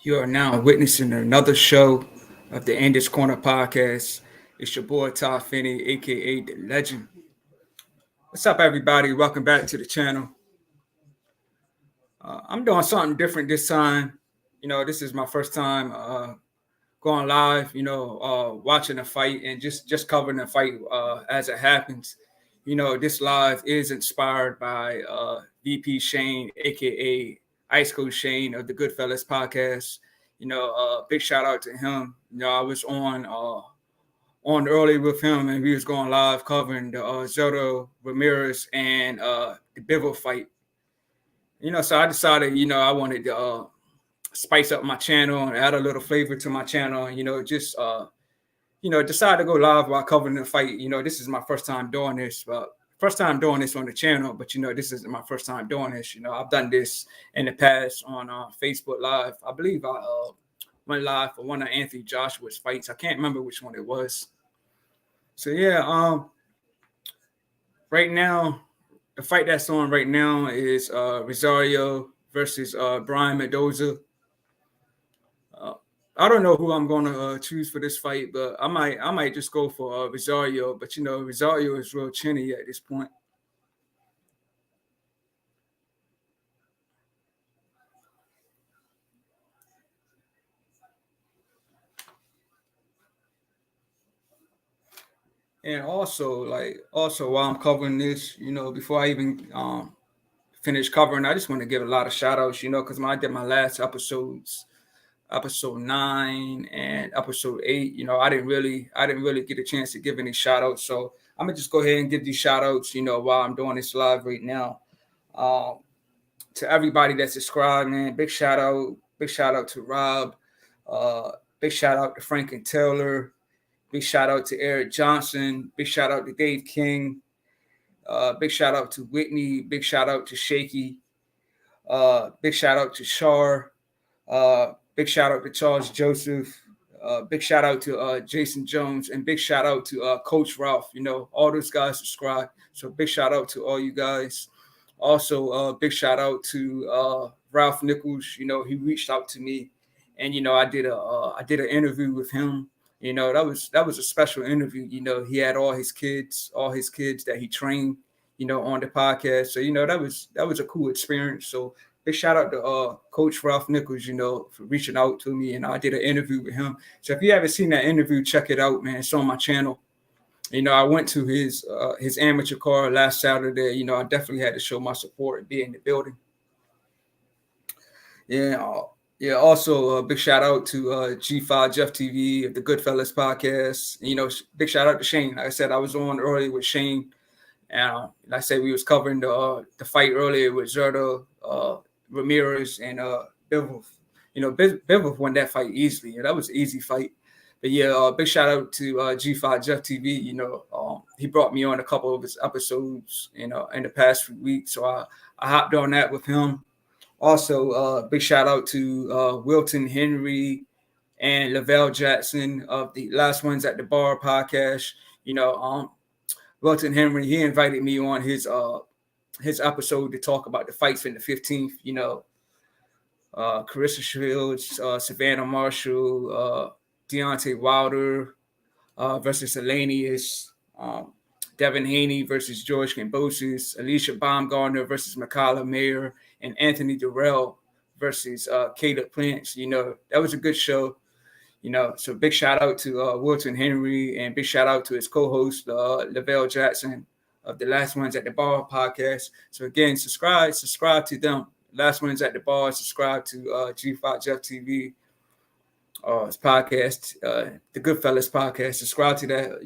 You are now witnessing another show of the Enders Corner podcast. It's your boy Todd Finney, aka The Legend. What's up, everybody? Welcome back to the channel. I'm doing something different this time. This is my first time going live. Watching a fight and just covering the fight as it happens. This live is inspired by VP Shane, aka Ice Coach Shane of the Goodfellas podcast. Big shout out to him. I was on early with him, and we was going live covering the Zotto Ramirez and the Bivol fight. So I decided, I wanted to spice up my channel and add a little flavor to my channel. Decide to go live while covering the fight. This is my first time doing this, but first time doing this on the channel. But this isn't my first time doing this. I've done this in the past on Facebook Live. I believe I went live for one of Anthony Joshua's fights. I can't remember which one it was. So yeah, right now, the fight that's on right now is Resario versus Brian Mendoza. I don't know who I'm going to choose for this fight, but I might just go for Resario. But Resario is real chinny at this point. And also while I'm covering this, before I even finish covering, I just want to give a lot of shout outs, because when I did my last episodes, episode 9 and episode 8, I didn't really get a chance to give any shout outs. So I'm gonna just go ahead and give these shout outs, while I'm doing this live right now. To everybody that subscribed, man, big shout out to Rob, big shout out to Frank and Taylor, big shout out to Eric Johnson, big shout out to Dave King, big shout out to Whitney, big shout out to Shaky, big shout out to Shar, big shout out to Charles Joseph. Big shout out to Jason Jones, and big shout out to Coach Ralph. All those guys subscribe. So big shout out to all you guys. Also, big shout out to Ralph Nichols. He reached out to me, and I did an interview with him. That was a special interview. He had all his kids that he trained. On the podcast. So that was a cool experience. So big shout out to Coach Ralph Nichols, for reaching out to me, and I did an interview with him. So if you haven't seen that interview, check it out, man. It's on my channel. I went to his amateur card last Saturday. I definitely had to show my support and be in the building. Yeah. Also, big shout out to G5 Jeff TV of the Goodfellas podcast. Big shout out to Shane. Like I said, I was on early with Shane. And like I said, we was covering the fight earlier with Zerda, Ramirez, and Bivol. Bivol won that fight easily. That was an easy fight. But yeah, big shout out to G5 Jeff TV. He brought me on a couple of his episodes, in the past few weeks. So I hopped on that with him. Also, big shout out to Wilton Henry and Lavelle Jackson of the Last Ones at the Bar podcast. Wilton Henry, he invited me on his episode to talk about the fights in the 15th. Carissa Shields, Savannah Marshall, Deontay Wilder versus Elenius, Devin Haney versus George Kambosos, Alicia Baumgartner versus Mikala Mayer, and Anthony Durrell versus Caleb Plants. That was a good show. So big shout out to Wilton Henry, and big shout out to his co-host Lavelle Jackson of the Last Ones at the Bar podcast. So again, subscribe to them. Last Ones at the Bar. Subscribe to G5 Jeff TV, his podcast, the Goodfellas podcast. Subscribe to that.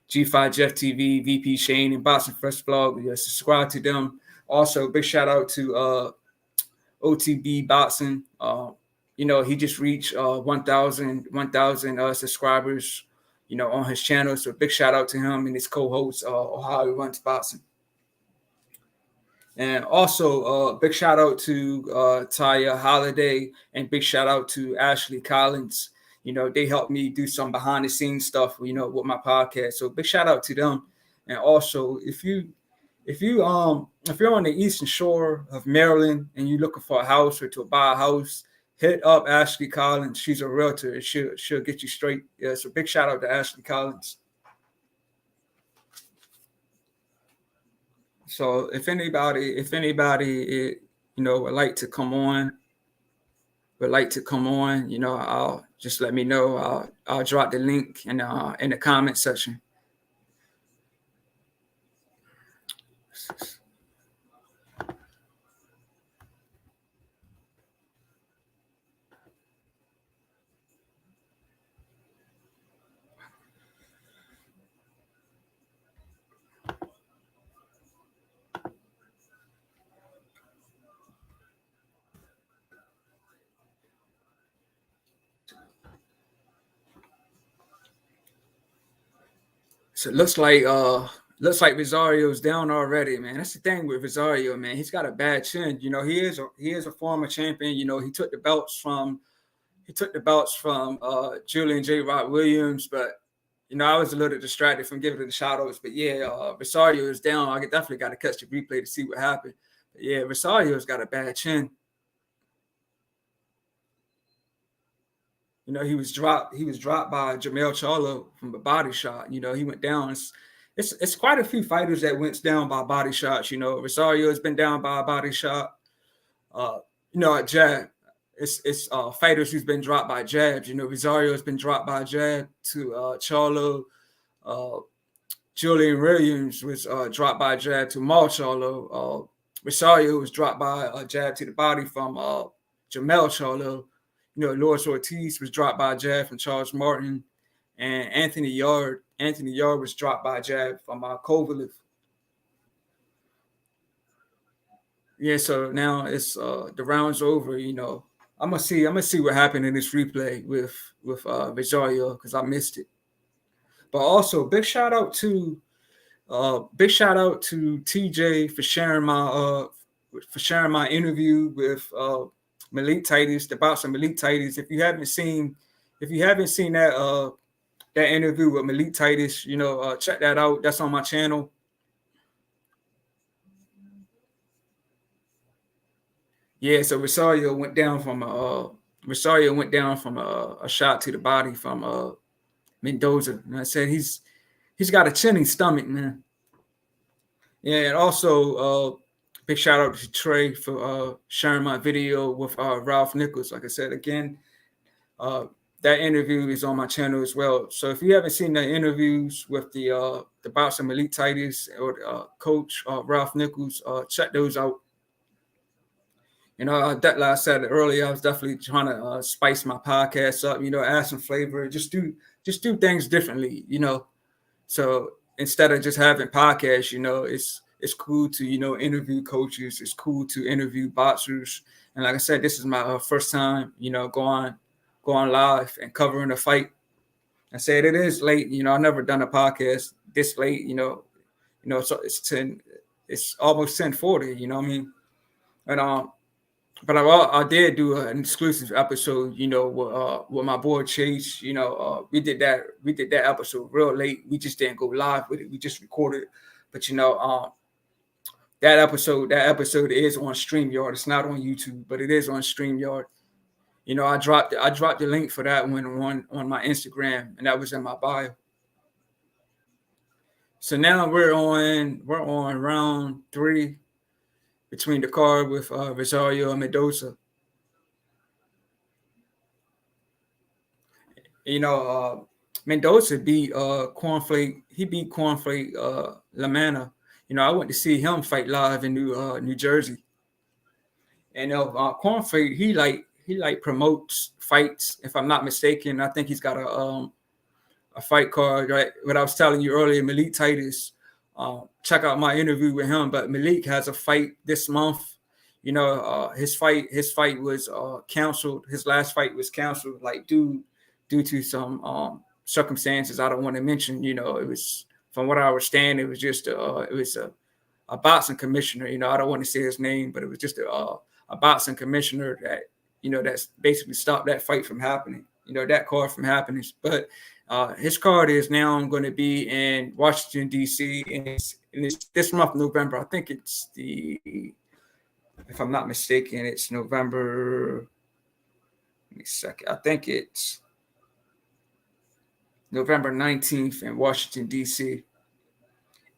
G5 Jeff TV, VP Shane, and Boxing Fresh Vlog. Subscribe to them. Also, big shout out to OTB Boxing. He just reached 1,000 subscribers, on his channel. So big shout out to him and his co-host, Ohio Runs Boxing. And also, big shout out to Taya Holiday, and big shout out to Ashley Collins. They helped me do some behind the scenes stuff, with my podcast. So big shout out to them. And also, if you're on the Eastern Shore of Maryland and you're looking for a house or to buy a house, hit up Ashley Collins. She's a realtor. She'll get you straight. Yeah, so big shout out to Ashley Collins. So if anybody, would like to come on, I'll just let me know. I'll drop the link in the comment section. So it looks like Resario's down already, man. That's the thing with Resario, man. He's got a bad chin. He is a former champion. He took the belts from Julian J. Rod Williams, but I was a little distracted from giving it the shout outs. But yeah, Resario is down. I definitely got to catch the replay to see what happened. But yeah, Resario's got a bad chin. He was dropped by Jermell Charlo from a body shot. He went down. It's quite a few fighters that went down by body shots. Resario has been down by a body shot. A jab. It's fighters who's been dropped by jabs. Resario has been dropped by a jab to Charlo. Julian Williams was dropped by a jab to Mal Charlo. Resario was dropped by a jab to the body from Jermell Charlo. Luis Ortiz was dropped by a jab from Charles Martin, and Anthony Yard was dropped by a jab from Kovalev. Yeah, so now it's the round's over. I'm gonna see what happened in this replay with Resario because I missed it. But also big shout out to TJ for sharing my interview with Malik Titus, the boxer Malik Titus. If you haven't seen that interview with Malik Titus, check that out. That's on my channel. Yeah, so Resario went down from a shot to the body from Mendoza. And I said he's got a chinny stomach, man. Yeah, and also big shout out to Trey for sharing my video with Ralph Nichols. Like I said again, that interview is on my channel as well. So if you haven't seen the interviews with the boxer Malik Titus or coach Ralph Nichols, check those out. Like I said earlier, I was definitely trying to spice my podcast up. Add some flavor, just do things differently. So instead of just having podcasts, it's cool to interview coaches. It's cool to interview boxers. And like I said, this is my first time going live and covering a fight. I said it is late. I've never done a podcast this late. So it's almost 10:40. You know what I mean? And but I did do an exclusive episode, with my boy Chase. We did that episode real late. We just didn't go live with it. We just recorded it. But that episode is on StreamYard. It's not on YouTube, but it is on StreamYard. I dropped the link for that one on my Instagram, and that was in my bio. So now we're on round 3 between the card with Resario and Mendoza. Mendoza beat Cornflake. He beat Cornflake LaManna. I went to see him fight live in New Jersey. And Cornflake, he promotes fights. If I'm not mistaken, I think he's got a fight card. Right, what I was telling you earlier, Malik Titus. Check out my interview with him. But Malik has a fight this month. His fight was canceled. His last fight was canceled, due to some circumstances I don't want to mention. It was, from what I understand, it was just a boxing commissioner. I don't want to say his name, but it was just a boxing commissioner that that's basically stopped that fight from happening. That card from happening. But his card is now going to be in Washington, D.C. and it's this month, November. I think it's if I'm not mistaken, it's November me a second. I think it's November 19th in Washington, D.C.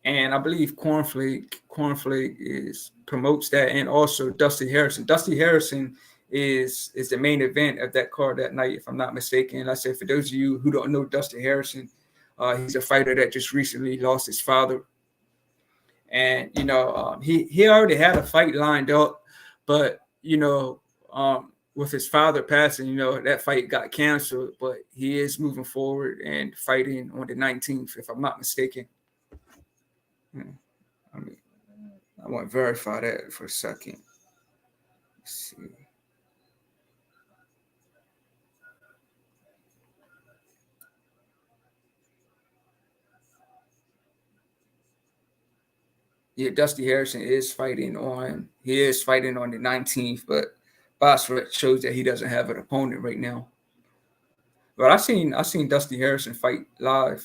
And I believe Cornflake is promotes that, and also Dusty Harrison. Dusty Harrison is the main event of that card that night, if I'm not mistaken. I said, for those of you who don't know Dusty Harrison, he's a fighter that just recently lost his father, and he already had a fight lined up, but with his father passing, that fight got canceled. But he is moving forward and fighting on the 19th, if I'm not mistaken. I mean, I want to verify that for a second. Let's see. Yeah, Dusty Harrison is fighting on. He is fighting on the 19th, but Bosworth shows that he doesn't have an opponent right now. But I seen Dusty Harrison fight live,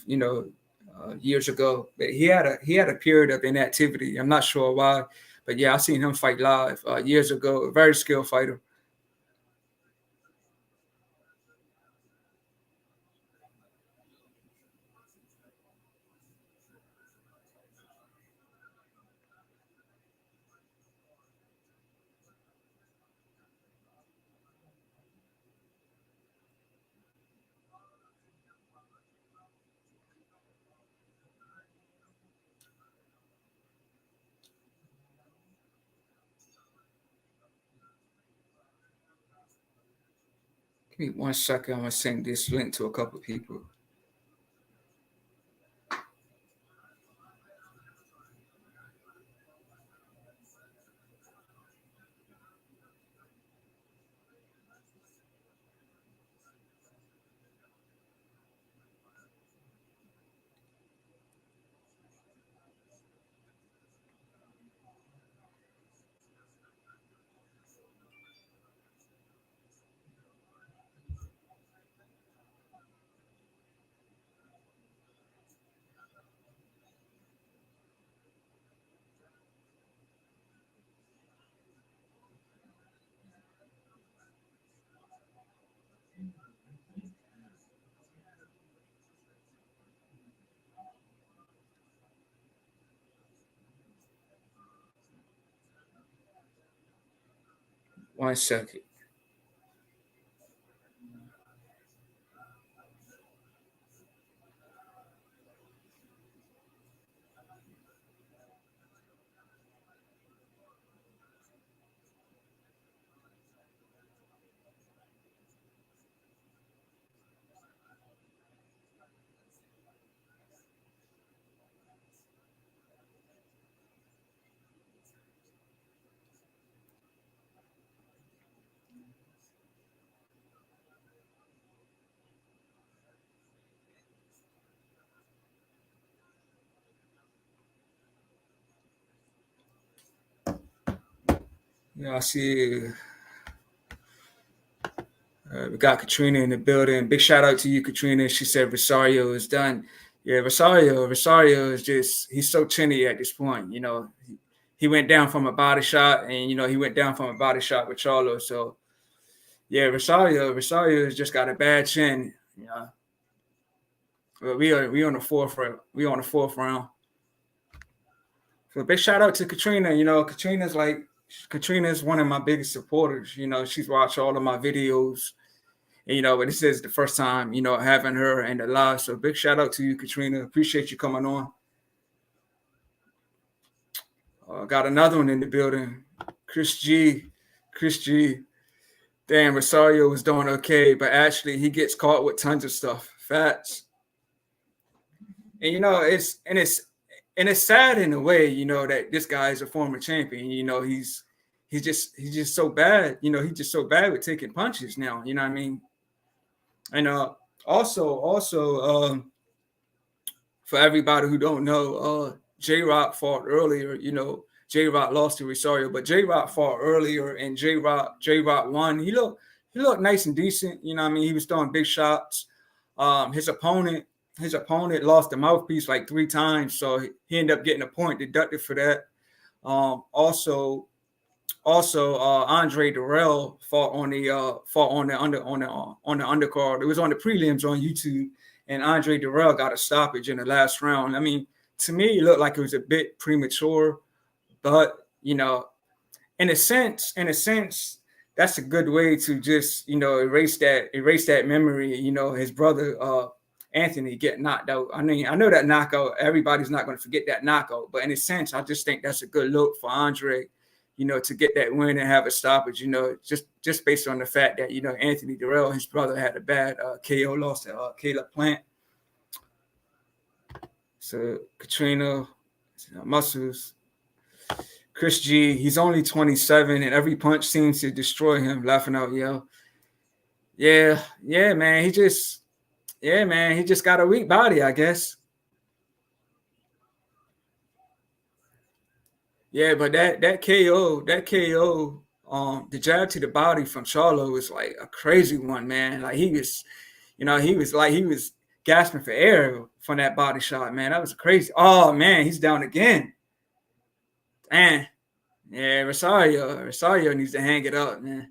years ago. But he had a period of inactivity. I'm not sure why, but yeah, I seen him fight live years ago. A very skilled fighter. Give me 1 second. I'm gonna send this link to a couple of people. One second. Yeah, I see. We got Katrina in the building. Big shout out to you, Katrina. She said Resario is done. Yeah, Resario is he's so chinny at this point. He went down from a body shot, and he went down from a body shot with Charlo. So yeah, Resario has just got a bad chin. But we on the fourth round. We on the fourth round. So big shout out to Katrina. Katrina's one of my biggest supporters. She's watched all of my videos. But this is the first time, having her in the live. So big shout out to you, Katrina. Appreciate you coming on. Got another one in the building. Chris G. Damn, Resario was doing okay, but actually he gets caught with tons of stuff. Facts. And it's sad in a way, that this guy is a former champion. He's just so bad. He's just so bad with taking punches now. You know what I mean? And also, for everybody who don't know, J Rock fought earlier. J Rock lost to Resario, but J Rock fought earlier, and J Rock won. He looked nice and decent. You know what I mean? He was throwing big shots. His opponent lost the mouthpiece like 3 times, so he ended up getting a point deducted for that. Also, Also, Andre Durrell fought on the undercard. It was on the prelims on YouTube, and Andre Durrell got a stoppage in the last round. I mean, to me, it looked like it was a bit premature, but in a sense, that's a good way to just erase that memory. His brother Anthony get knocked out. I mean, I know that knockout. Everybody's not going to forget that knockout, but in a sense, I just think that's a good look for Andre. To get that win and have a stoppage. Just based on the fact that Anthony Durrell, his brother, had a bad KO loss to Caleb Plant. So Katrina, Muscles. Chris G, he's only 27, and every punch seems to destroy him. Laughing out, yo. Yeah, man. He just got a weak body, I guess. Yeah, but that KO, the jab to the body from Charlo was like a crazy one, man. Like he was gasping for air from that body shot, man. That was crazy. Oh man, he's down again. Man, yeah, Resario needs to hang it up, man.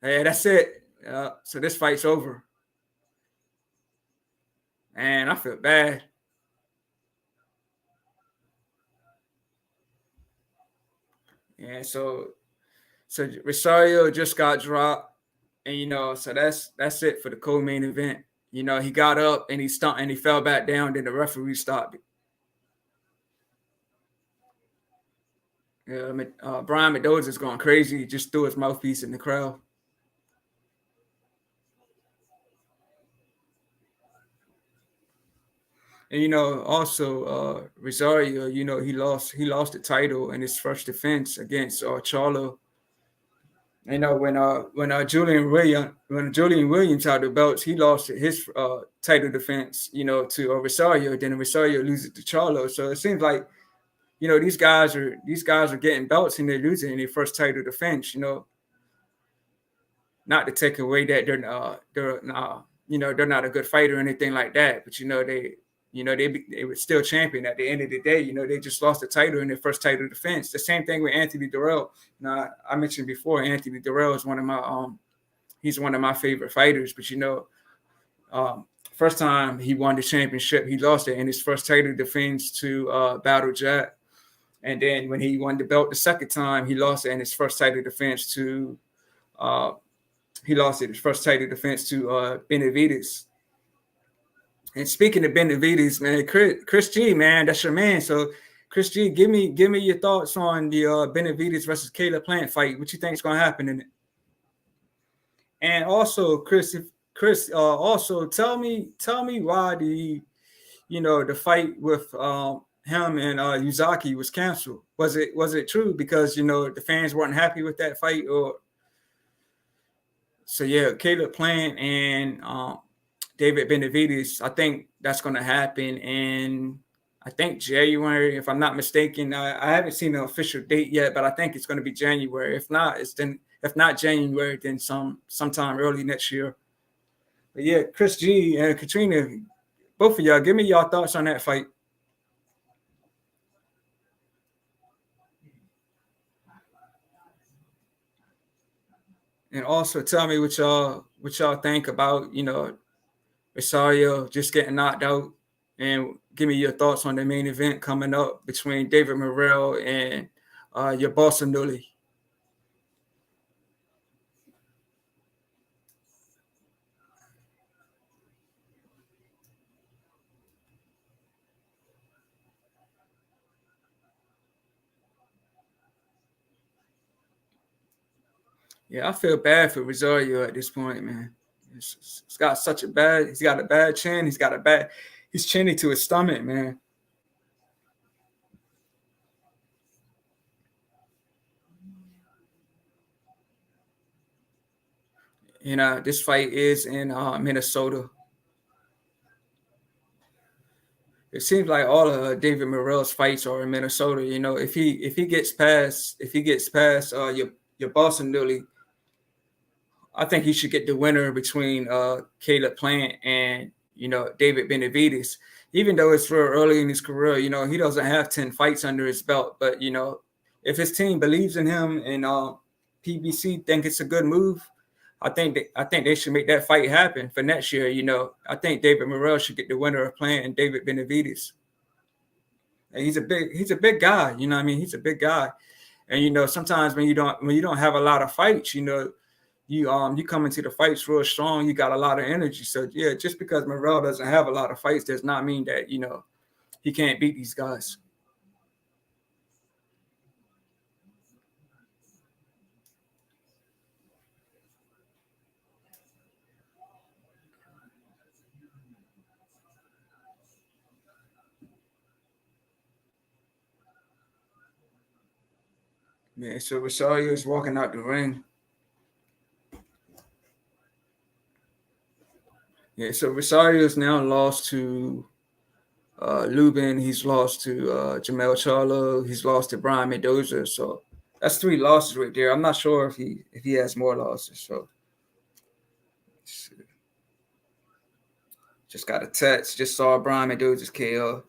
Yeah, that's it. So this fight's over. Man, I feel bad. Yeah, so Resario just got dropped, and so that's it for the co-main event. He got up and he stumped and he fell back down. Then the referee stopped it. Yeah, Brian Mendoza is going crazy. He just threw his mouthpiece in the crowd. And also Resario, he lost the title in his first defense against Charlo. When Julian Williams had the belts, he lost his title defense, to Resario. Then Resario loses to Charlo. So it seems like these guys are getting belts and they're losing in their first title defense. Not to take away that they're not a good fighter or anything like that, but they were still champion at the end of the day. They just lost the title in their first title defense. The same thing with Anthony Durrell. I mentioned before, Anthony Durrell is he's one of my favorite fighters, but first time he won the championship, he lost it in his first title defense to Battle Jack. And then when he won the belt the second time, he lost it in his first title defense to Benavidez. And speaking of Benavidez, man, Chris G, man, that's your man. So, Chris G, give me your thoughts on the Benavidez versus Caleb Plant fight. What you think is going to happen in it? And also, Chris, also tell me why the fight with him and Uzaki was canceled. Was it true because the fans weren't happy with that fight, or? So yeah, Caleb Plant and David Benavidez, I think that's going to happen in, I think, January, if I'm not mistaken. I haven't seen an official date yet, but I think it's going to be January. If not January, then sometime early next year. But yeah, Chris G and Katrina, both of y'all, give me your thoughts on that fight. And also tell me what y'all think about, Resario just getting knocked out, and give me your thoughts on the main event coming up between David Morrell and Yerbossynully. Yeah, I feel bad for Resario at this point, man. He's got a bad chin. He's chinny to his stomach, man. This fight is in Minnesota. It seems like all of David Morrell's fights are in Minnesota. If he gets past your Boston, I think he should get the winner between Caleb Plant and David Benavidez. Even though it's real early in his career, he doesn't have 10 fights under his belt, but if his team believes in him and PBC think it's a good move, I think they should make that fight happen for next year. I think David Morrell should get the winner of playing David Benavidez. And he's a big guy. You know what I mean? He's a big guy. And sometimes when you don't have a lot of fights, you come into the fights real strong. You got a lot of energy. So yeah, just because Morrell doesn't have a lot of fights does not mean that he can't beat these guys. Man, so Resario is walking out the ring. Yeah, so Resario is now lost to Lubin. He's lost to Jamel Charlo. He's lost to Brian Mendoza. So that's 3 losses right there. I'm not sure if he has more losses. So just got a text. Just saw Brian Mendoza's KO.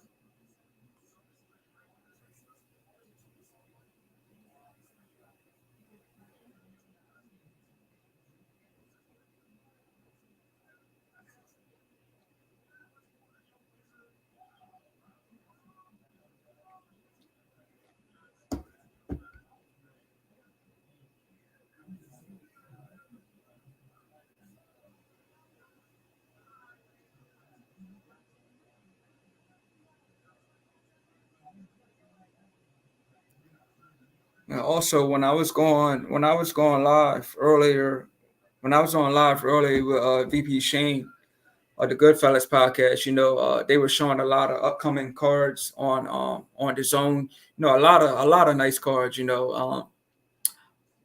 And also, when I was going live earlier, when I was on live earlier with VP Shane the Goodfellas podcast, they were showing a lot of upcoming cards on the zone. A lot of nice cards.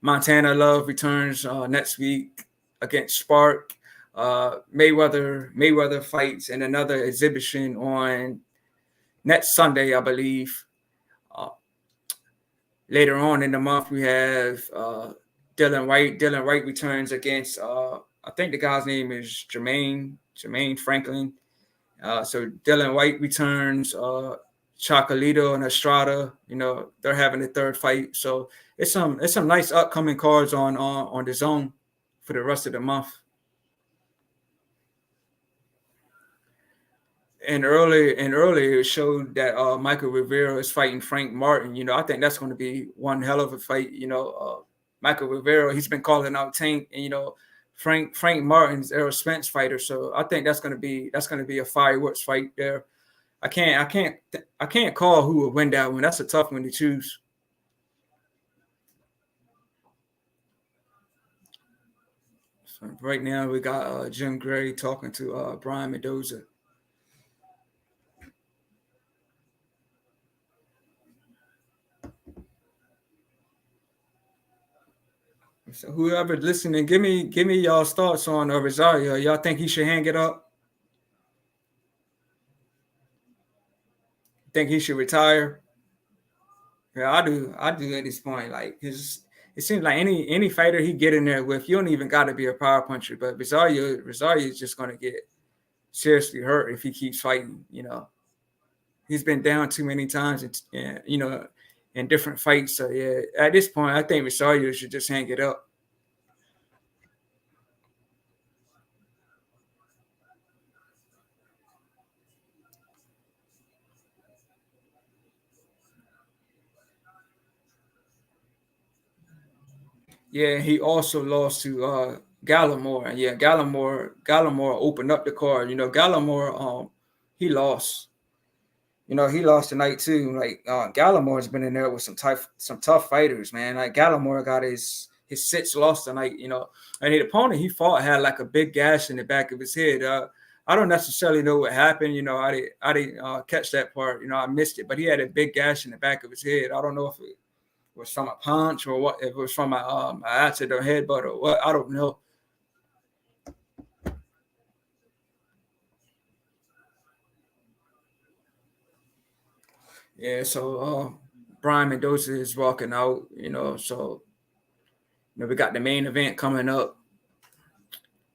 Montana Love returns next week against Spark. Mayweather fights in another exhibition on next Sunday, I believe. Uh, Later on in the month, we have Dylan White. Dylan White returns against I think the guy's name is Jermaine Franklin. So Dylan White returns. Chocolito and Estrada, they're having a third fight. So it's some nice upcoming cards on the zone for the rest of the month. And earlier it showed that Michael Rivera is fighting Frank Martin. I think that's going to be one hell of a fight. Michael Rivera, he's been calling out Tank, and Frank Martin's Errol Spence fighter. So I think that's going to be a fireworks fight there. I can't call who would win that one. That's a tough one to choose. So right now we got Jim Gray talking to Brian Mendoza. So whoever listening, give me y'all's thoughts on Rosario. Y'all think he should hang it up? Think he should retire? Yeah, I do at this point. Like his, it seems like any fighter he get in there with, you don't even got to be a power puncher. But Rosario is just gonna get seriously hurt if he keeps fighting. He's been down too many times, and in different fights. So yeah, at this point, I think Rosario should just hang it up. Yeah, he also lost to Gallimore. And yeah, Gallimore opened up the card. Gallimore he lost. He lost tonight too. Like Gallimore's been in there with some tough fighters, man. Like Gallimore got his 6 lost tonight. And the opponent he fought had like a big gash in the back of his head. I don't necessarily know what happened. I didn't catch that part. I missed it, but he had a big gash in the back of his head. I don't know if it was from a punch or what, if it was from a acid or headbutt or what. I don't know. Yeah, so Brian Mendoza is walking out. So we got the main event coming up.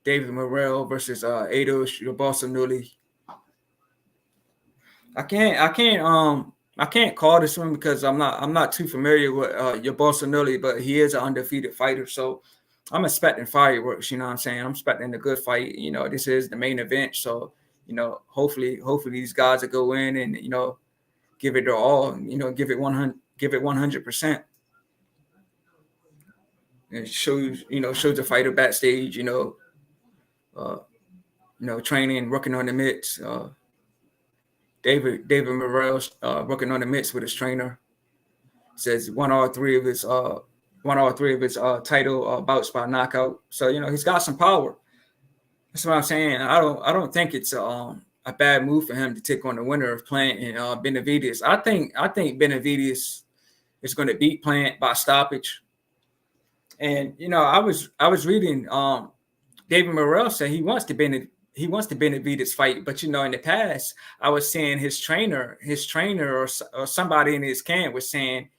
David Morrell versus Eidos Yerbossynully. I can't I can't call this one because I'm not too familiar with Yerbossynully, but he is an undefeated fighter. So I'm expecting fireworks. You know what I'm saying? I'm expecting a good fight. You know, this is the main event, so hopefully these guys will go in and give it their all. Give it 100%. It shows the fighter backstage. Uh, training, working on the mitts. David Morrell working on the mitts with his trainer. Says won all three of his title bouts by knockout. So he's got some power. That's what I'm saying. I don't think it's a bad move for him to take on the winner of Plant and Benavidez. I think Benavidez is going to beat Plant by stoppage. And I was reading David Morrell said he wants to Benavidez fight, but in the past I was saying his trainer or somebody in his camp was saying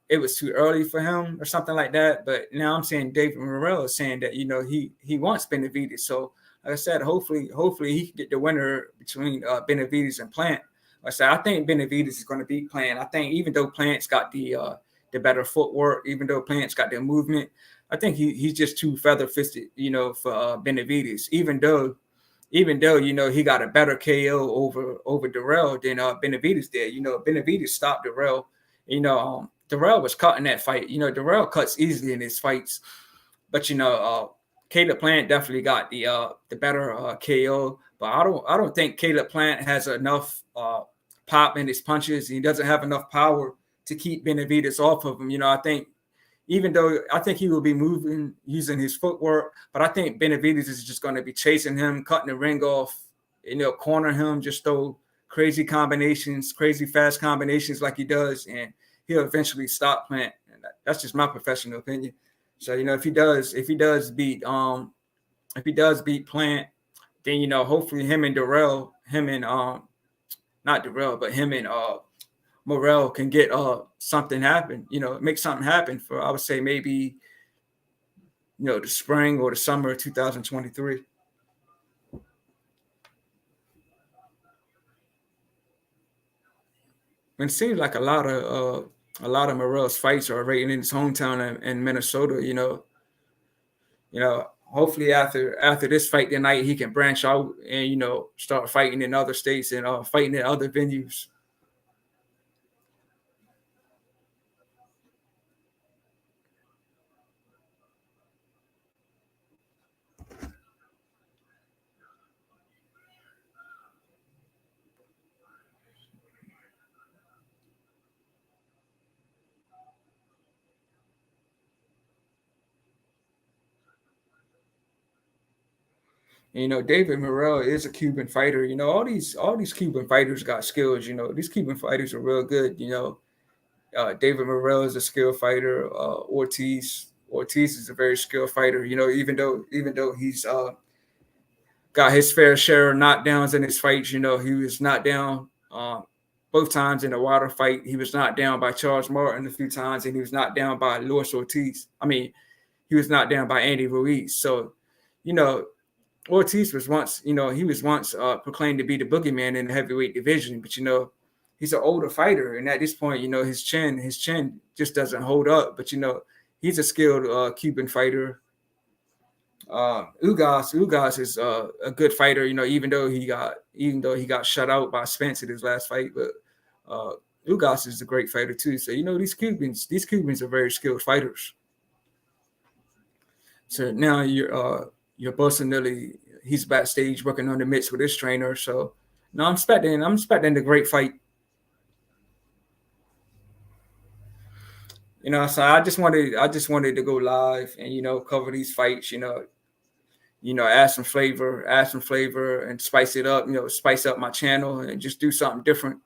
it was too early for him or something like that. But now I'm saying David Morrell is saying that he wants Benavidez. So like I said, hopefully he can get the winner between Benavidez and Plant. Like I said, I think Benavidez is going to beat Plant. I think even though Plant's got the better footwork, even though Plant's got the movement, I think he's just too feather fisted, for Benavidez. Even though he got a better KO over Darrell than Benavidez did. Benavidez stopped Darrell. Darrell was cutting that fight. Darrell cuts easily in his fights, but Caleb Plant definitely got the better KO. But I don't think Caleb Plant has enough pop in his punches. He doesn't have enough power to keep Benavidez off of him. I think even though I think he will be moving using his footwork, but I think Benavidez is just going to be chasing him, cutting the ring off, corner him, just throw crazy combinations, crazy fast combinations like he does, and he'll eventually stop Plant. And that's just my professional opinion. So if he does beat Plant, then hopefully him and not Darrell, but him and Morrell can get something happen, make something happen for, I would say, maybe the spring or the summer of 2023. And it seems like a lot of Morrell's fights are right in his hometown in Minnesota. Hopefully after this fight tonight, he can branch out and start fighting in other states and fighting in other venues. And, David Morrell is a Cuban fighter. All these Cuban fighters got skills. These Cuban fighters are real good. David Morrell is a skilled fighter. Ortiz is a very skilled fighter. Even though he's got his fair share of knockdowns in his fights. He was knocked down both times in the water fight. He was knocked down by Charles Martin a few times, and he was knocked down by Luis Ortiz. I mean, he was knocked down by Andy Ruiz. So, you know, Ortiz was once, he was once proclaimed to be the boogeyman in the heavyweight division, but he's an older fighter, and at this point, his chin just doesn't hold up. But he's a skilled Cuban fighter. Ugas is a good fighter, even though he got shut out by Spence in his last fight, but uh, Ugas is a great fighter too. So these Cubans are very skilled fighters. So now you're Bosanelli. He's backstage working on the mitts with his trainer. So no, I'm expecting the great fight. So I just wanted to go live and cover these fights. Add some flavor and spice it up. Spice up my channel and just do something different.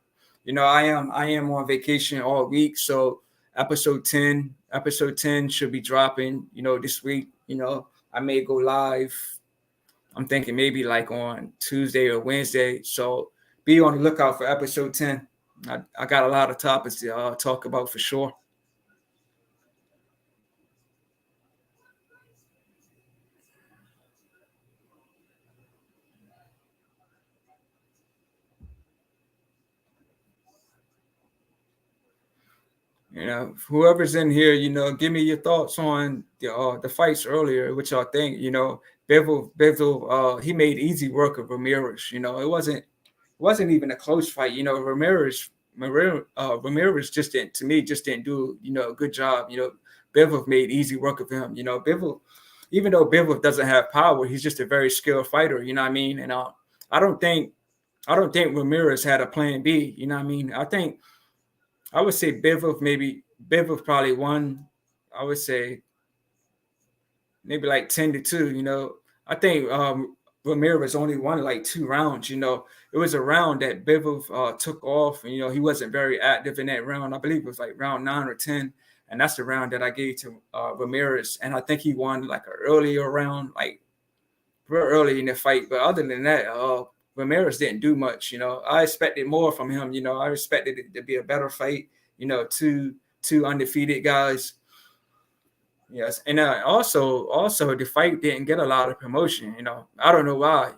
I am on vacation all week, so episode 10 should be dropping. This week. I may go live. I'm thinking maybe like on Tuesday or Wednesday. So be on the lookout for episode 10. I got a lot of topics to talk about for sure. Whoever's in here, give me your thoughts on the fights earlier. What y'all think? Bivol, he made easy work of Ramirez. It wasn't even a close fight. Ramirez just didn't do a good job. Bivol made easy work of him. Bivol, even though Bivol doesn't have power, he's just a very skilled fighter. You know what I mean? And I don't think I don't think Ramirez had a plan B. You know what I mean? I would say Bivol probably won. I would say maybe like 10-2. I think Ramirez only won like 2 rounds. It was a round that Bivol took off, and he wasn't very active in that round. I believe it was like round 9 or 10, and that's the round that I gave to Ramirez. And I think he won like an earlier round, like real early in the fight. But other than that, Ramirez didn't do much. I expected more from him. I expected it to be a better fight. Two undefeated guys. Yes, and also the fight didn't get a lot of promotion. I don't know why.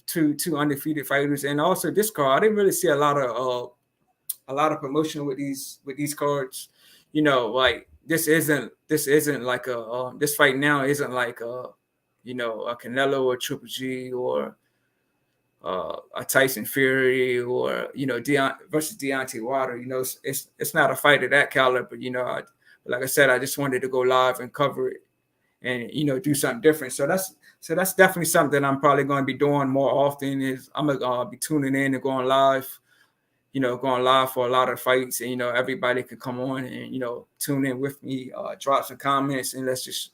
Two undefeated fighters, and also this card, I didn't really see a lot of promotion with these cards. Like this isn't like this fight now isn't like a Canelo or Triple G or a Tyson Fury or versus Deontay Wilder. It's not a fight of that caliber. Like I said, I just wanted to go live and cover it and do something different. So that's definitely something that I'm probably going to be doing more often. Is I'm gonna be tuning in and going live. Going live for a lot of fights, and everybody can come on and tune in with me, drop some comments, and let's just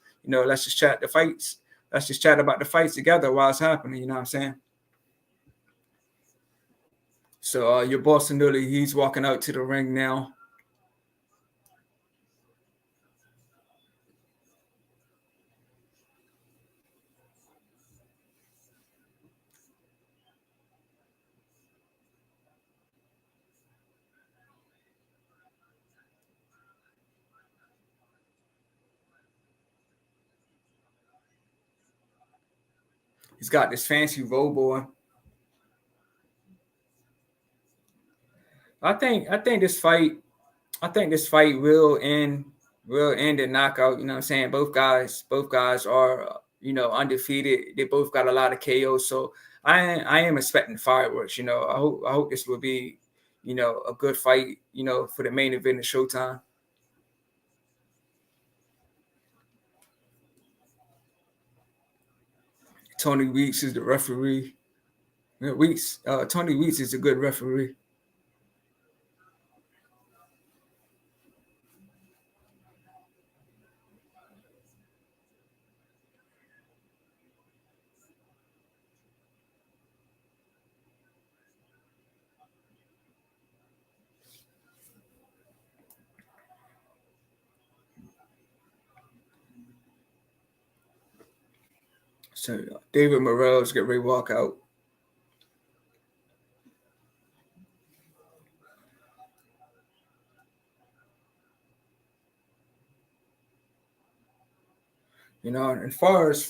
chat the fights. Let's just chat about the fights together while it's happening. You know what I'm saying? So Yerbossynully, he's walking out to the ring now. He's got this fancy robe on. I think this fight will end in knockout. You know what I'm saying? Both guys are undefeated. They both got a lot of KO. So I am expecting fireworks. I hope this will be a good fight. For the main event of Showtime. Tony Weeks is the referee. Tony Weeks is a good referee. So David Morrell's get ready to walk out. And as far as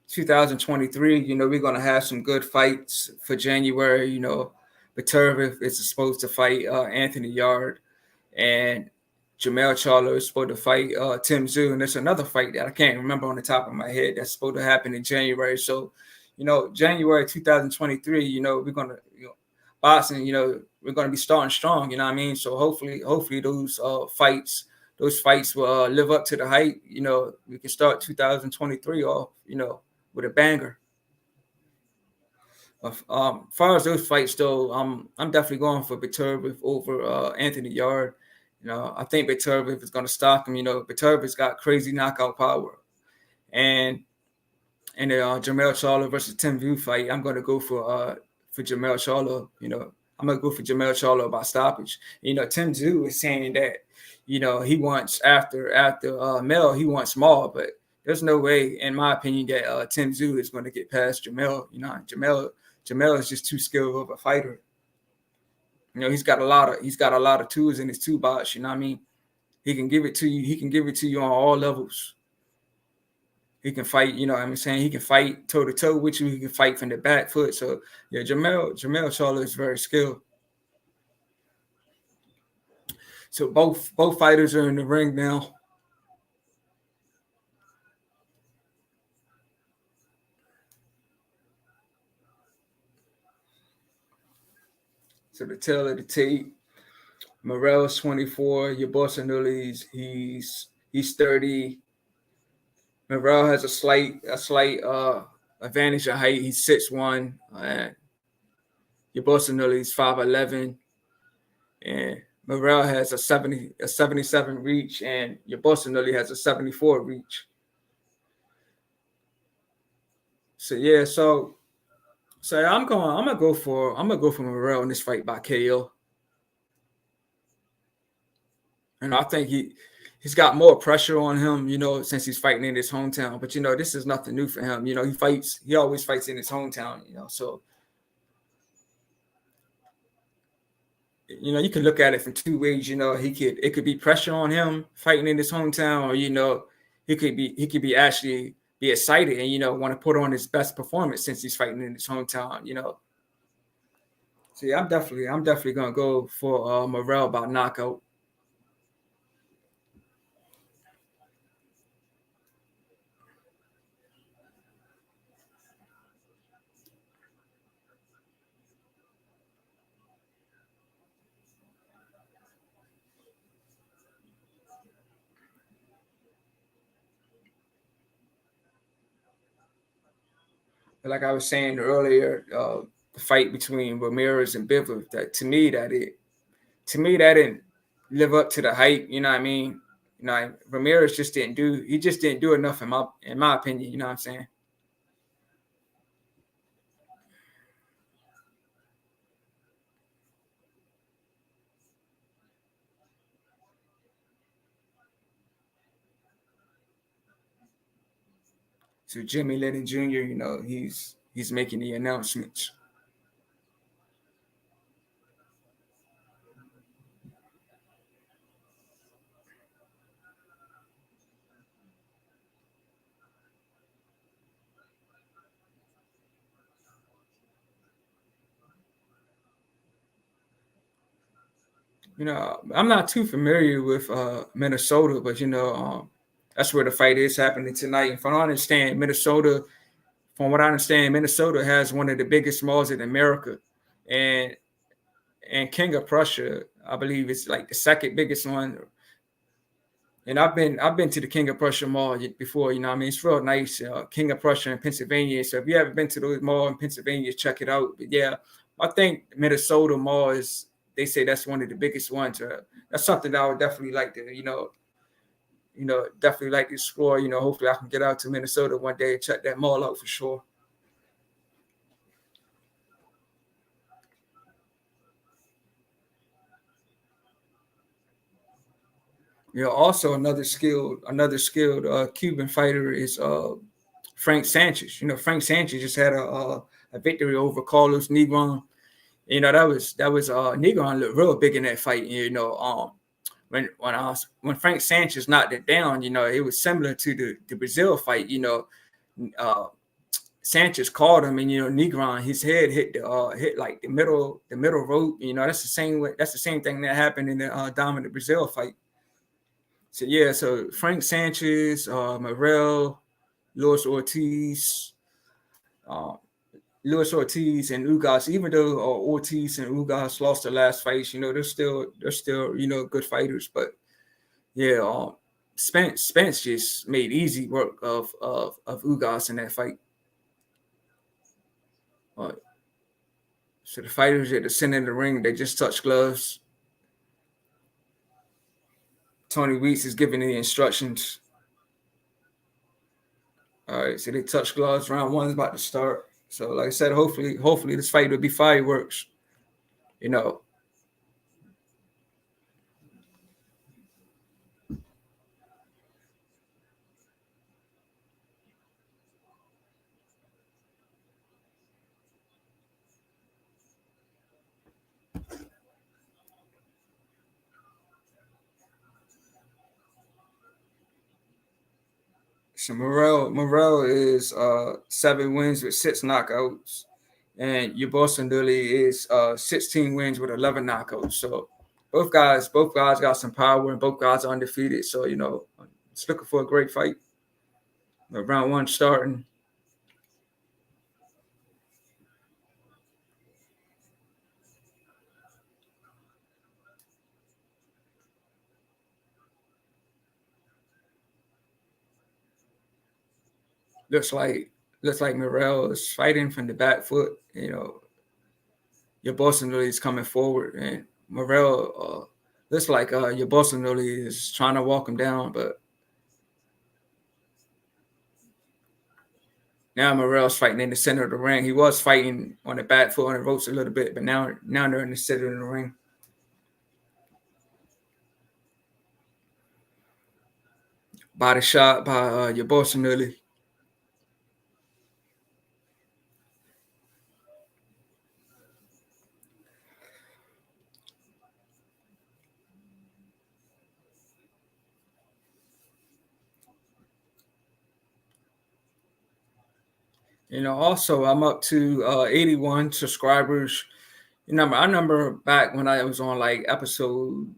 2023, we're gonna have some good fights for January. Vitervif is supposed to fight Anthony Yard, and Jamel Charlo is supposed to fight Tim Tszyu, and there's another fight that I can't remember on the top of my head that's supposed to happen in January. So, January 2023, we're gonna, boxing, we're gonna be starting strong. You know what I mean? So hopefully those fights will live up to the hype. We can start 2023 off, with a banger. Far as those fights though, I'm definitely going for Vitervif over Anthony Yard. I think Vitervif is going to stop him. Vitervif's got crazy knockout power, and in the Jamel Charlo versus Tim Tszyu fight, I'm going to go for Jamel Charlo. I'm going to go for Jamel Charlo by stoppage. Tim Tszyu is saying that he wants after Mel, he wants Maul, but there's no way, in my opinion, that Tim Tszyu is going to get past Jamel. Jamel is just too skilled of a fighter. He's got a lot of tools in his toolbox. You know what I mean? He can give it to you. He can give it to you on all levels. He can fight. What I'm saying, he can fight toe to toe with you. He can fight from the back foot. So yeah, Jamel Charlo is very skilled. So both fighters are in the ring now. So the tail of the tape. Morrell is 24. Yerbossynully, he's 30. Morrell has a slight advantage in height. He's 6'1", and Yerbossynully is 5'11", and Morrell has a 77 reach, and Yerbossynully has a 74 reach. So yeah, so I'm gonna go for Morrell in this fight by KO. And I think he's got more pressure on him, since he's fighting in his hometown. But this is nothing new for him. He always fights in his hometown. So you can look at it from two ways. It could be pressure on him fighting in his hometown, or he could be actually be excited and want to put on his best performance since he's fighting in his hometown. So yeah, I'm definitely gonna go for Morrell by knockout. Like I was saying earlier, the fight between Ramirez and Bivol, that didn't live up to the hype. You know what I mean? Ramirez just didn't do enough in my opinion. You know what I'm saying? So Jimmy Lennon Jr., he's making the announcements. I'm not too familiar with Minnesota, but that's where the fight is happening tonight. And from what I understand, Minnesota has one of the biggest malls in America, and King of Prussia, I believe, is like the second biggest one. And I've been to the King of Prussia Mall before. I mean, it's real nice. King of Prussia in Pennsylvania. So if you haven't been to the mall in Pennsylvania, check it out. But yeah, I think Minnesota Mall is. They say that's one of the biggest ones. That's something that I would definitely like to, definitely like to explore. Hopefully I can get out to Minnesota one day and check that mall out for sure. Also another skilled Cuban fighter is Frank Sanchez. Frank Sanchez just had a victory over Carlos Negron. That was Negron looked real big in that fight. When Frank Sanchez knocked it down, it was similar to the Brazil fight. Uh, Sanchez caught him, and Negron, his head hit like the middle rope. That's the same way. That's the same thing that happened in the Dominant Brazil fight. So yeah, so Frank Sanchez, Morrell, Luis Ortiz, uh, Luis Ortiz and Ugas. Even though Ortiz and Ugas lost their last fights, they're still good fighters. But yeah, Spence just made easy work of Ugas in that fight. Uh, so the fighters at the center of the ring, they just touch gloves. Tony Weeks is giving the instructions. All right, so they touch gloves. Round one is about to start. So, like I said, hopefully this fight will be fireworks. You know, so Morrell is 7 wins with 6 knockouts, and Yerbossynully is 16 wins with 11 knockouts. So both guys got some power, and both guys are undefeated. So it's looking for a great fight. Round one starting. Looks like Morrell is fighting from the back foot. Yerbossynully is coming forward, and Morrell looks like Yerbossynully is trying to walk him down, but now Morrell's fighting in the center of the ring. He was fighting on the back foot on the ropes a little bit, but now they're in the center of the ring. Body shot by Yerbossynully. Also I'm up to 81 subscribers. I remember back when I was on like episode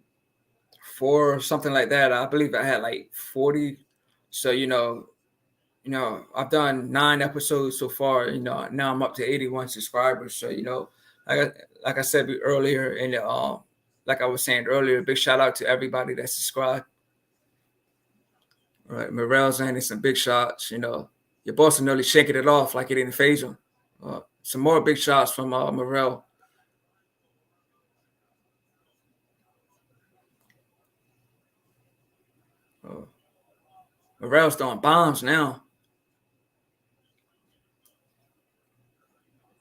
4 or something like that. I believe I had like 40. So I've done 9 episodes so far. Now I'm up to 81 subscribers. So like I said earlier, and like I was saying earlier, big shout out to everybody that subscribed. Right, Morrell's landing some big shots. Your boss nearly shaking it off like it didn't phase him. Some more big shots from Morrell. Morrell's throwing bombs now.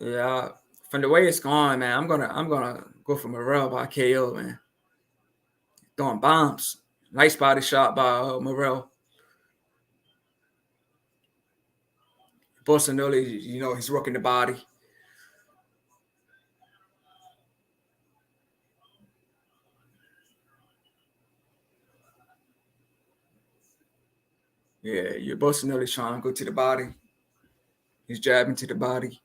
Yeah, from the way it's going, man, I'm gonna go for Morrell by KO, man. Throwing bombs. Nice body shot by Morrell. Bolsonaro, he's working the body. Yeah, your Bolsonaro trying to go to the body. He's jabbing to the body.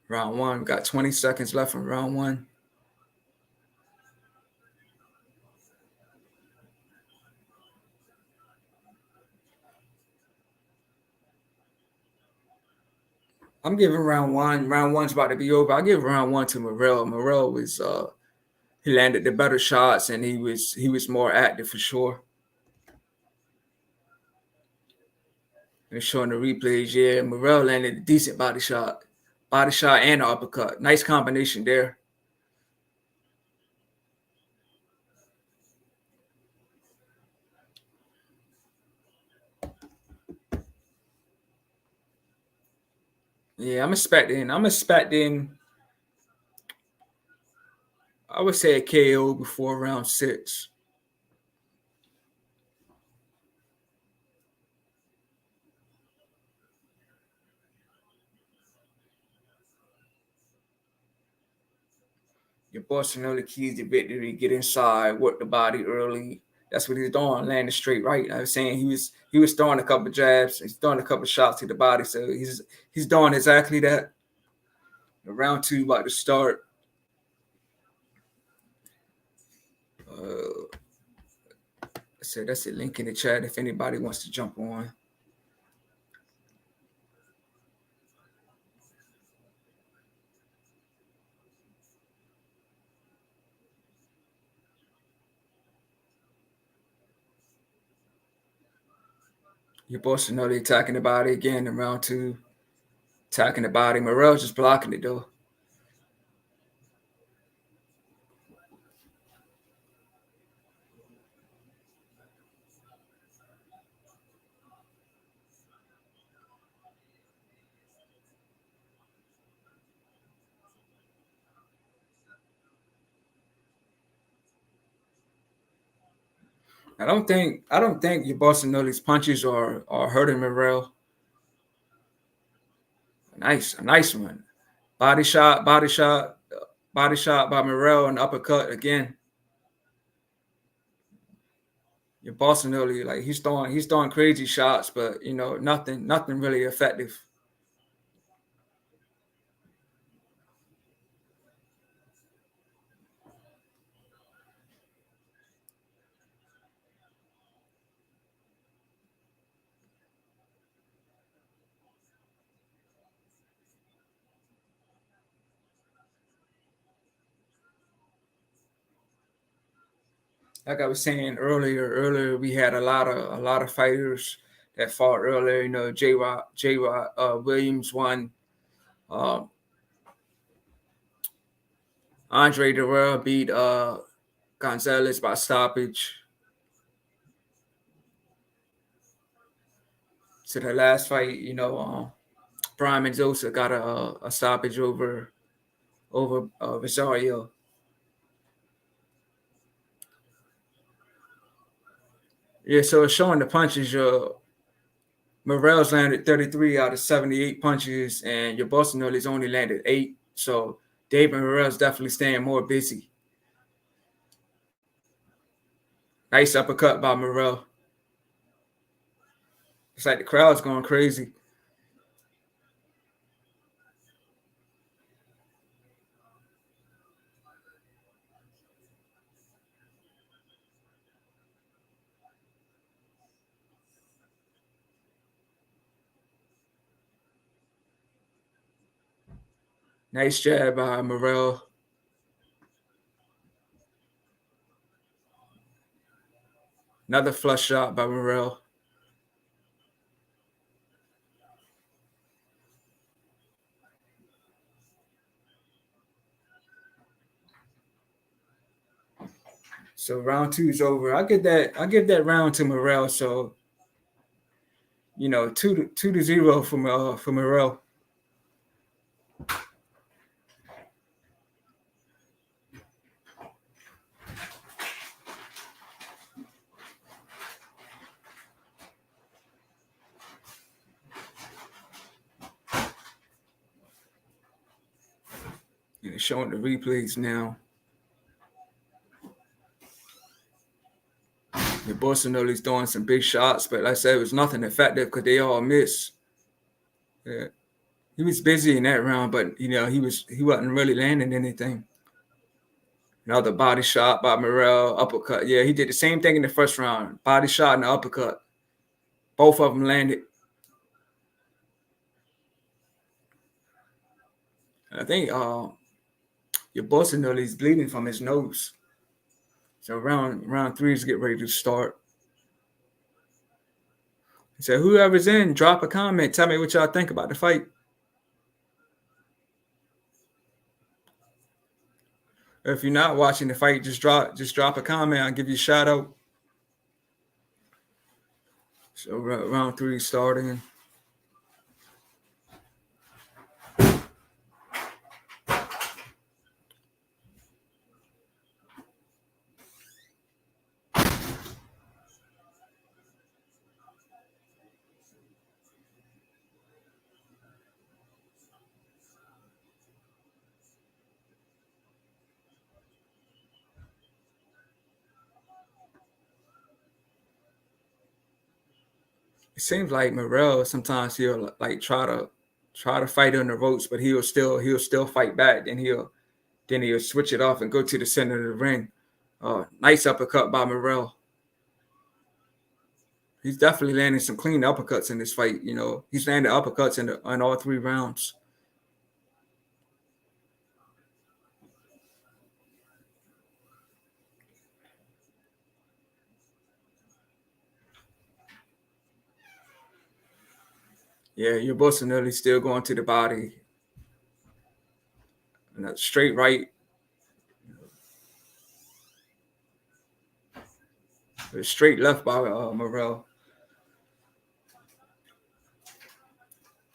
Round one, we got 20 seconds left in round one. I'm giving round one. Round one's about to be over. I'll give round one to Morrell. Morrell was he landed the better shots and he was more active for sure. And showing the replays, yeah, Morrell landed a decent body shot. Body shot and uppercut. Nice combination there. Yeah, I'm expecting I would say a KO before round 6. Your boss know the keys to victory. Get inside, work the body early. That's what he's doing, landing straight right. I was saying he was throwing a couple jabs, he's throwing a couple shots to the body. So he's doing exactly that. Round 2 about to start. So that's a link in the chat if anybody wants to jump on. Your boss know they attacking the body again in round 2. Attacking the body. Morrell's just blocking it though. I don't think Yerbossynully's punches are hurting Morrell. A nice one. Body shot, body shot by Morrell and uppercut again. Yerbossynully, like he's throwing crazy shots, but nothing really effective. like I was saying earlier we had a lot of fighters that fought earlier. You know, J. Williams won. Uh, Andre Durrell beat Gonzalez by stoppage. So the last fight, Brian Mendoza got a stoppage over Resario. Yeah, so it's showing the punches. Morrell's landed 33 out of 78 punches, and Yerbossynully's only landed 8. So David Morrell's definitely staying more busy. Nice uppercut by Morrell. It's like the crowd's going crazy. Nice jab by Morrell. Another flush shot by Morrell. So round 2 is over. I give that round to Morrell. So 2-0 for Morrell. Showing the replays now. Yerbossynully's throwing some big shots, but like I said, it was nothing effective because they all missed. Yeah. He was busy in that round, but he wasn't really landing anything. Another body shot by Morrell, uppercut. Yeah, he did the same thing in the first round. Body shot and uppercut. Both of them landed. I think Yerbossynully's bleeding from his nose. So round 3 is getting ready to start. So whoever's in, drop a comment. Tell me what y'all think about the fight. If you're not watching the fight, just drop a comment. I'll give you a shout out. So round 3 starting. It seems like Morrell sometimes he'll like try to fight on the ropes, but he'll still fight back. Then he'll switch it off and go to the center of the ring. Nice uppercut by Morrell. He's definitely landing some clean uppercuts in this fight. He's landed uppercuts in all 3 rounds. Yeah, Yerbossynully still going to the body. And a straight right. A straight left by Morrell.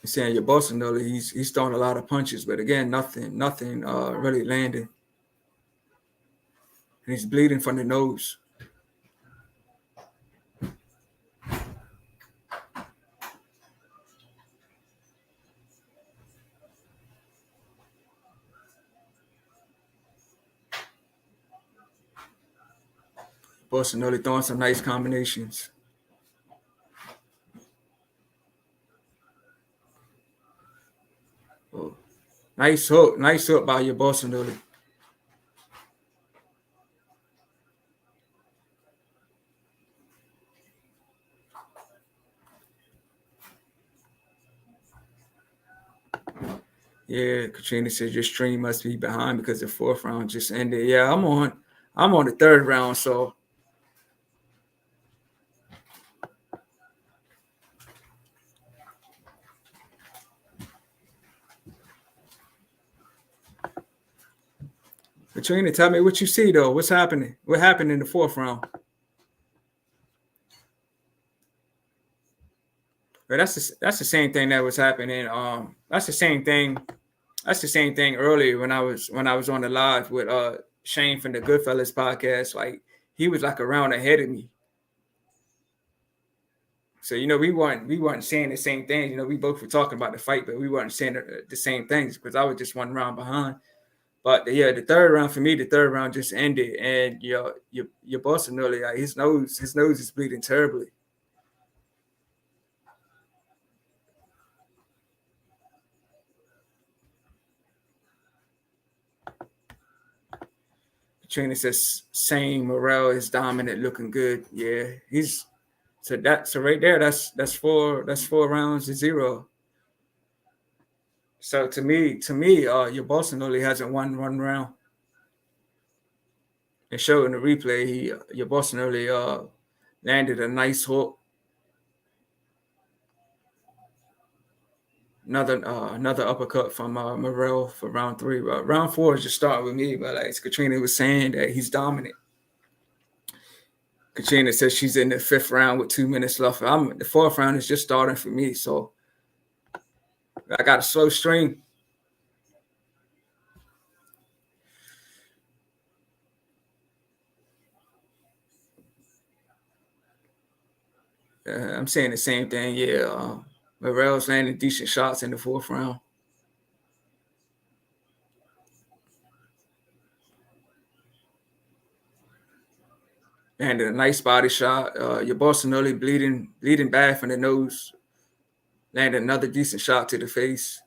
You're saying Yerbossynully, he's throwing a lot of punches, but again, nothing really landing. And he's bleeding from the nose. Yerbossynully throwing some nice combinations. Oh, nice hook by Yerbossynully. Yeah, Katrina says your stream must be behind because the 4th round just ended. Yeah, I'm on the 3rd round, so Katrina, tell me what you see though. What's happening? What happened in the fourth round? But that's the same thing that was happening. That's the same thing. That's the same thing earlier when I was on the live with Shane from the Goodfellas podcast. Like he was like a round ahead of me. So we weren't saying the same things. We both were talking about the fight, but we weren't saying the same things because I was just one round behind. But yeah, the third round for me, the third round just ended, and your Yerbossynully, like his nose is bleeding terribly. Trina says same. Morrell is dominant, looking good. Yeah, he's so right there. That's four rounds to zero. So to me, your Boston only hasn't won one round. It showed in the replay. Your Boston only landed a nice hook. Another uppercut from Morrell for round three. Round four is just starting with me, but like Katrina was saying that he's dominant. Katrina says she's in the fifth round with 2 minutes left. The fourth round is just starting for me, so I got a slow stream. I'm saying the same thing. Yeah, Morrell's landing decent shots in the fourth round. Landed a nice body shot. Yerbossynully bleeding bad from the nose. Landed another decent shot to the face.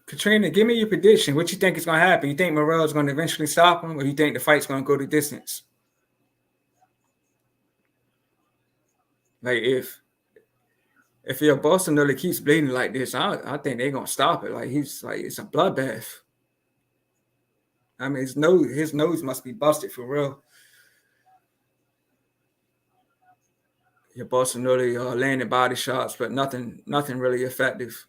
Katrina, give me your prediction. What you think is going to happen? You think Morrell's going to eventually stop him, or you think the fight's going to go the distance? Like if your Yerbossynully keeps bleeding like this, I think they're gonna stop it. Like he's like it's a bloodbath. I mean, his nose must be busted for real. Yerbossynully landing body shots, but nothing really effective.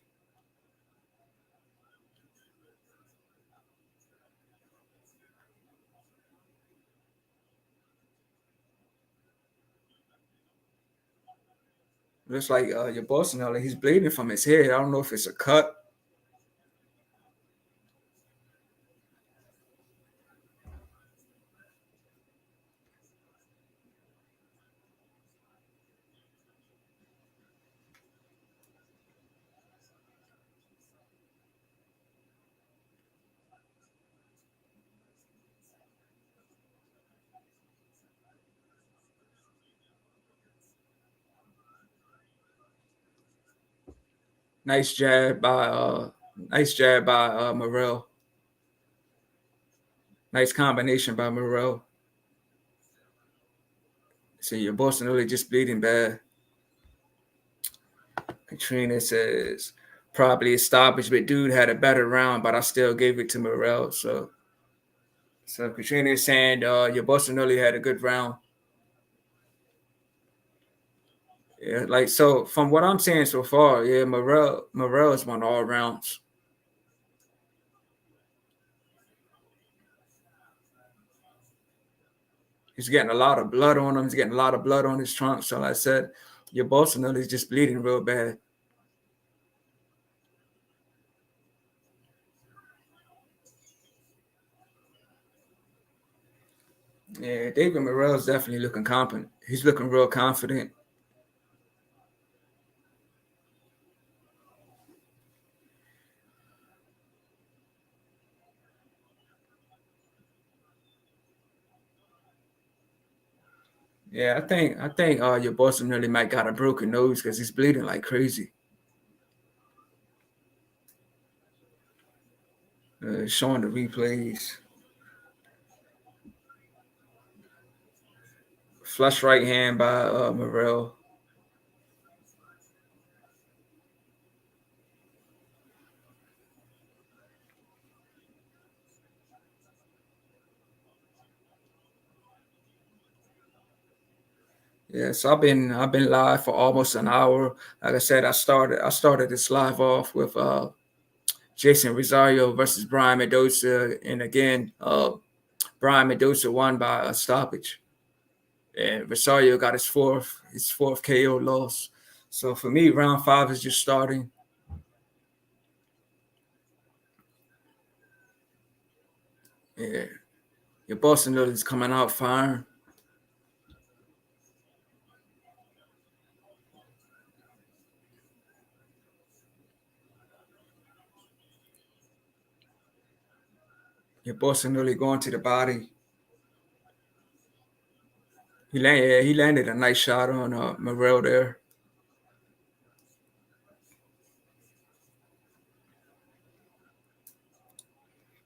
Looks like Yerbossynully, he's bleeding from his head. I don't know if it's a cut. Nice jab by Morrell. Nice combination by Morrell. So Yerbossynully just bleeding bad. Katrina says probably a stoppage, but dude had a better round, but I still gave it to Morrell. So Katrina is saying Yerbossynully had a good round. Yeah, like so from what I'm saying so far, yeah, Morrell has won all rounds. He's getting a lot of blood on him. He's getting a lot of blood on his trunk. So like I said, Yerbossynully is just bleeding real bad. Yeah, David Morrell's definitely looking confident. He's looking real confident. Yeah, I think Yerbossynully might got a broken nose because he's bleeding like crazy. Showing the replays. Flush right hand by Morrell. Yeah, so I've been live for almost an hour. Like I said, I started this live off with Jason Resario versus Brian Mendoza, and again, Brian Mendoza won by a stoppage, and Resario got his fourth KO loss. So for me, round five is just starting. Yeah, Yerbossynully is coming out firing. Yerbossynully going to the body. He landed a nice shot on Morrell there.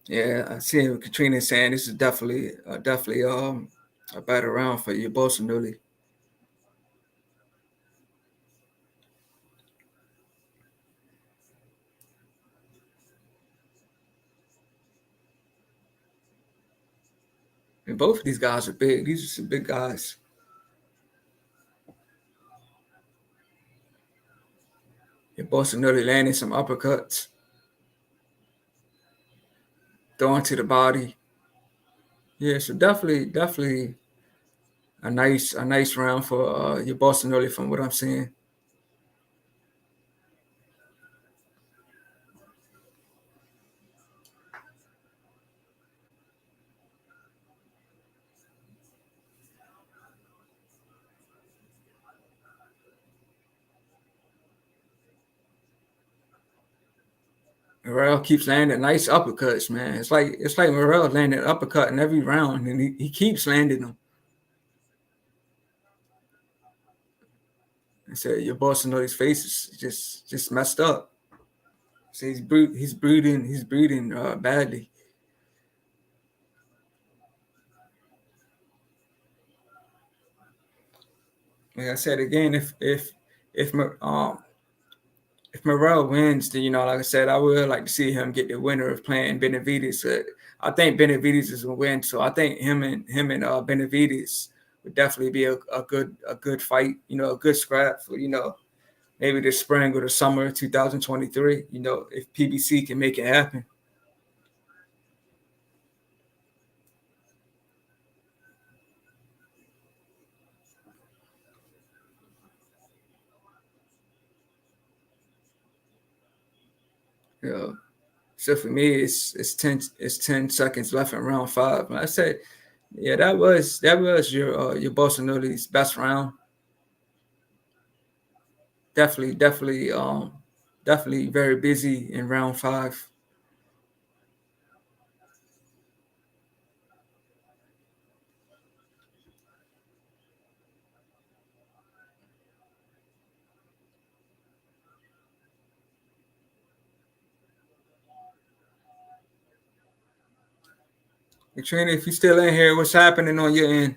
Yeah, I see Katrina saying this is definitely a better round for Yerbossynully. And both of these guys are big. These are some big guys. Yerbossynully landing some uppercuts, throwing to the body. Yeah, so definitely a nice round for Yerbossynully from what I'm seeing. Morrell keeps landing nice uppercuts, man. It's like Morrell landing an uppercut in every round, and he keeps landing them. I said Yerbossynully's face is just messed up. So he's breathing badly. Like I said again, if if Morrell wins, then like I said, I would like to see him get the winner of playing Benavides. I think Benavides is gonna win, so I think him and Benavides would definitely be a good fight. A good scrap for maybe the spring or the summer of 2023. If PBC can make it happen. You know, so for me, it's ten seconds left in round five. And I said, yeah, that was your Bolsonoli's best round. Definitely very busy in round five. Katrina, if you still in here, what's happening on your end?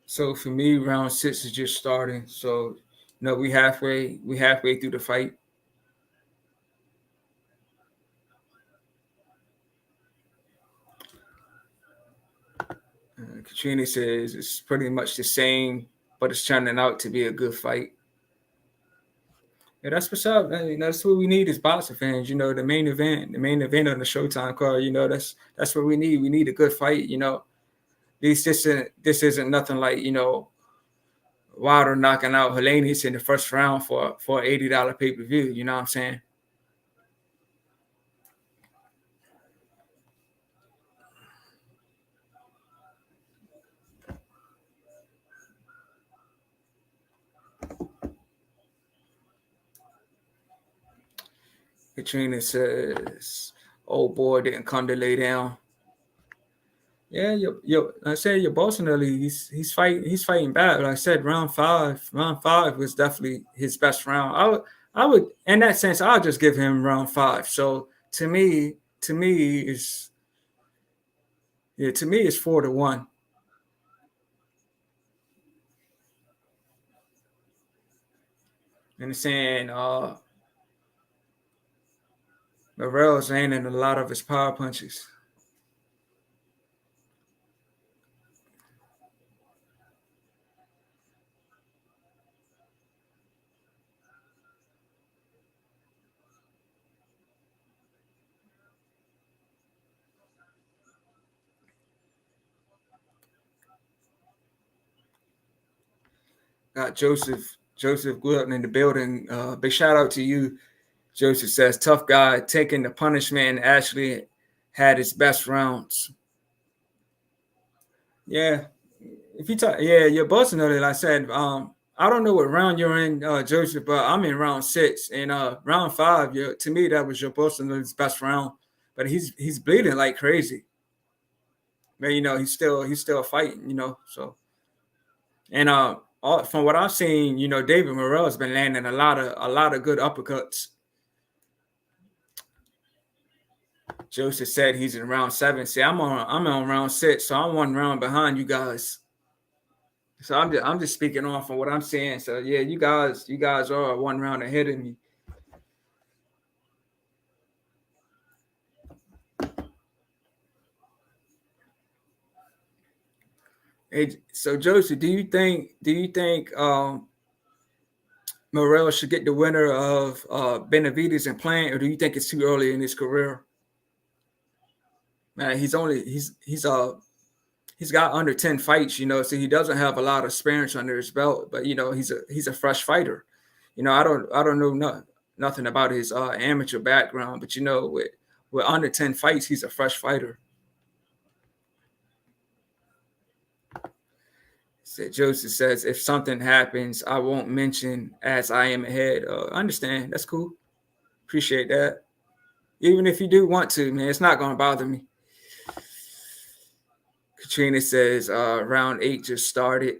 So for me, round six is just starting. So we halfway through the fight. Katrina says it's pretty much the same, but it's turning out to be a good fight. Yeah, that's what's up. That's what we need as boxing fans. The main event on the Showtime card. That's what we need. We need a good fight. At least this isn't nothing like Wilder knocking out Helenius in the first round for an $80 pay per view. You know what I'm saying? Katrina says, "Old boy didn't come to lay down." Yeah, I said Yerbossynully, he's fighting back. Like I said, round five was definitely his best round. I would in that sense, I'll just give him round five. So to me is yeah, to me it's 4-1. And it's saying Morrell's landing a lot of his power punches. Got Joseph Glutton in the building. Big shout out to you. Joseph says, tough guy, taking the punishment and actually had his best rounds. Yeah. If you talk, yeah, you're busting on it. Like I said, I don't know what round you're in, Joseph, but I'm in round six. And round five, to me, that was your busting on his best round. But he's bleeding like crazy. But he's still fighting, so and from what I've seen, David Morrell has been landing a lot of good uppercuts. Joseph said he's in round seven. See, I'm on round six, so I'm one round behind you guys. So I'm just speaking off of what I'm saying. So yeah, you guys are one round ahead of me. Hey, so Joseph, do you think Morrell should get the winner of Benavides and Plant, or do you think it's too early in his career? Man, he's got under 10 fights, so he doesn't have a lot of experience under his belt, but he's a fresh fighter. I don't know nothing about his amateur background, but with under 10 fights, he's a fresh fighter. Said Joseph says, if something happens, I won't mention as I am ahead. I understand. That's cool. Appreciate that. Even if you do want to, man, it's not going to bother me. Katrina says, round 8 just started.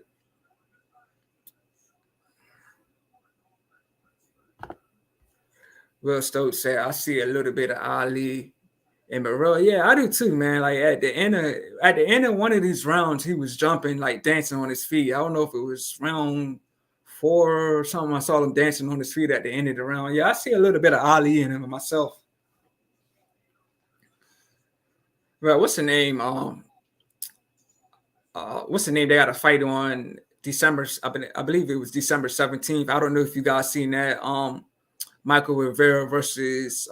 Will Stokes said, I see a little bit of Ali and Morrell. Yeah, I do too, man. Like at the end of one of these rounds, he was jumping, like dancing on his feet. I don't know if it was round 4 or something. I saw him dancing on his feet at the end of the round. Yeah, I see a little bit of Ali in him myself. Well, what's the name? What's the name? They got a fight on December. I believe it was December 17th. I don't know if you guys seen that. Michael Rivera versus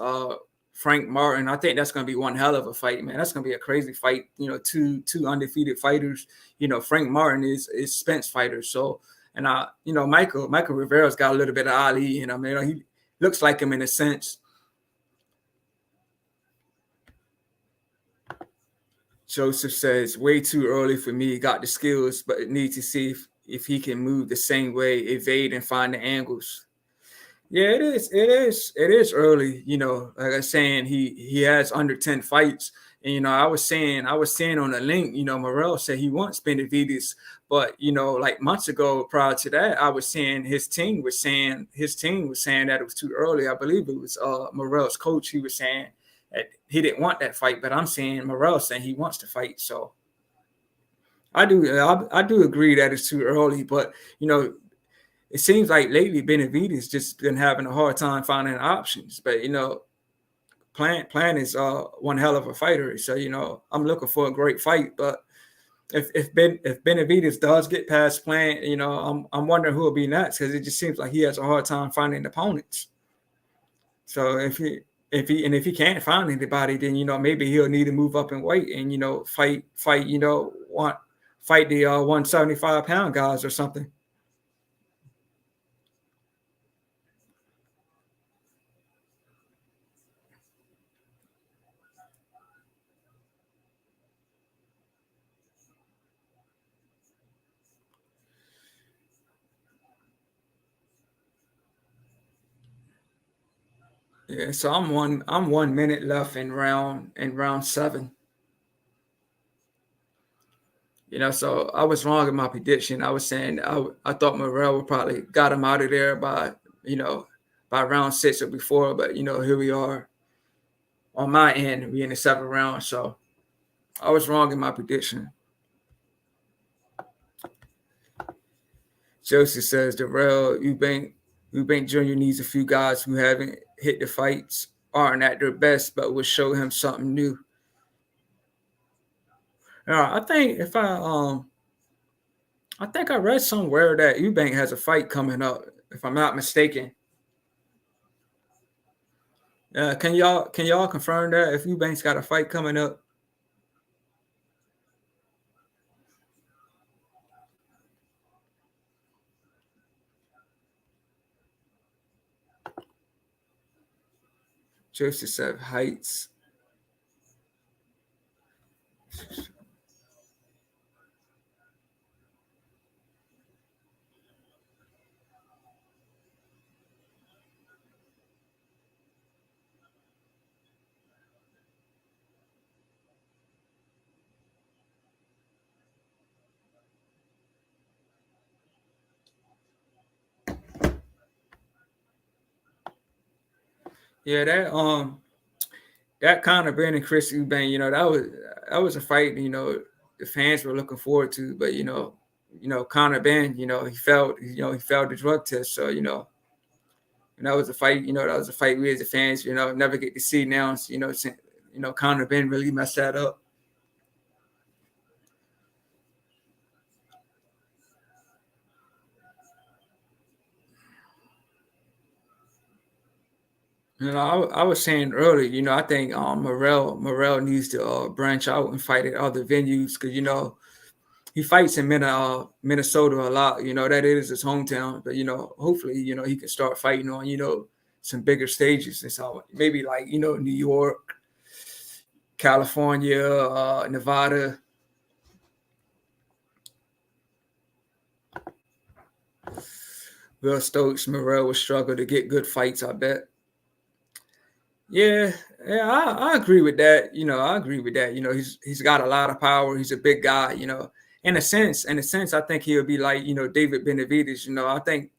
Frank Martin. I think that's going to be one hell of a fight, man. That's going to be a crazy fight. Two undefeated fighters. Frank Martin is Spence fighter. So, and Michael Rivera's got a little bit of Ali in him. He looks like him in a sense. Joseph says, way too early for me. Got the skills, but need to see if he can move the same way, evade and find the angles. Yeah, it is. It is. It is early. Like I was saying, he has under 10 fights. And I was saying on the link, Morrell said he wants Benavides, but like months ago prior to that, I was saying his team was saying that it was too early. I believe it was Morrell's coach. He was saying that he didn't want that fight, but I'm saying Morrell saying he wants to fight. So I do agree that it's too early, but it seems like lately Benavides just been having a hard time finding options. But Plant is one hell of a fighter. So I'm looking for a great fight. But if Benavides does get past Plant, I'm wondering who will be next, because it just seems like he has a hard time finding opponents. So if he can't find anybody, then maybe he'll need to move up in weight and fight want fight the 175-pound guys or something. Yeah, so I'm 1 minute left in round 7. So I was wrong in my prediction. I was saying I thought Morrell would probably got him out of there you know by round 6 or before, but here we are on my end. We in the 7th round, so I was wrong in my prediction. Joseph says Darrell Eubank Jr. needs a few guys who haven't hit the fights, aren't at their best, but will show him something new. I think I think I read somewhere that Eubank has a fight coming up, if I'm not mistaken. Can y'all confirm that if Eubank's got a fight coming up? Joseph said Heights. Yeah, that kind of Ben and Chris Eubank, that was a fight, the fans were looking forward to, but Conor Ben, he failed the drug test, so that was a fight, that was a fight we as the fans, never get to see now. So, Conor Ben really messed that up. I was saying earlier, I think Morrell needs to branch out and fight at other venues because he fights in Minnesota a lot. That is his hometown, but hopefully he can start fighting on some bigger stages and so maybe like New York, California, Nevada. Will Stokes, Morrell will struggle to get good fights, I bet. Yeah, yeah, I agree with that. I agree with that. He's got a lot of power. He's a big guy. In a sense, I think he'll be like David Benavidez. I think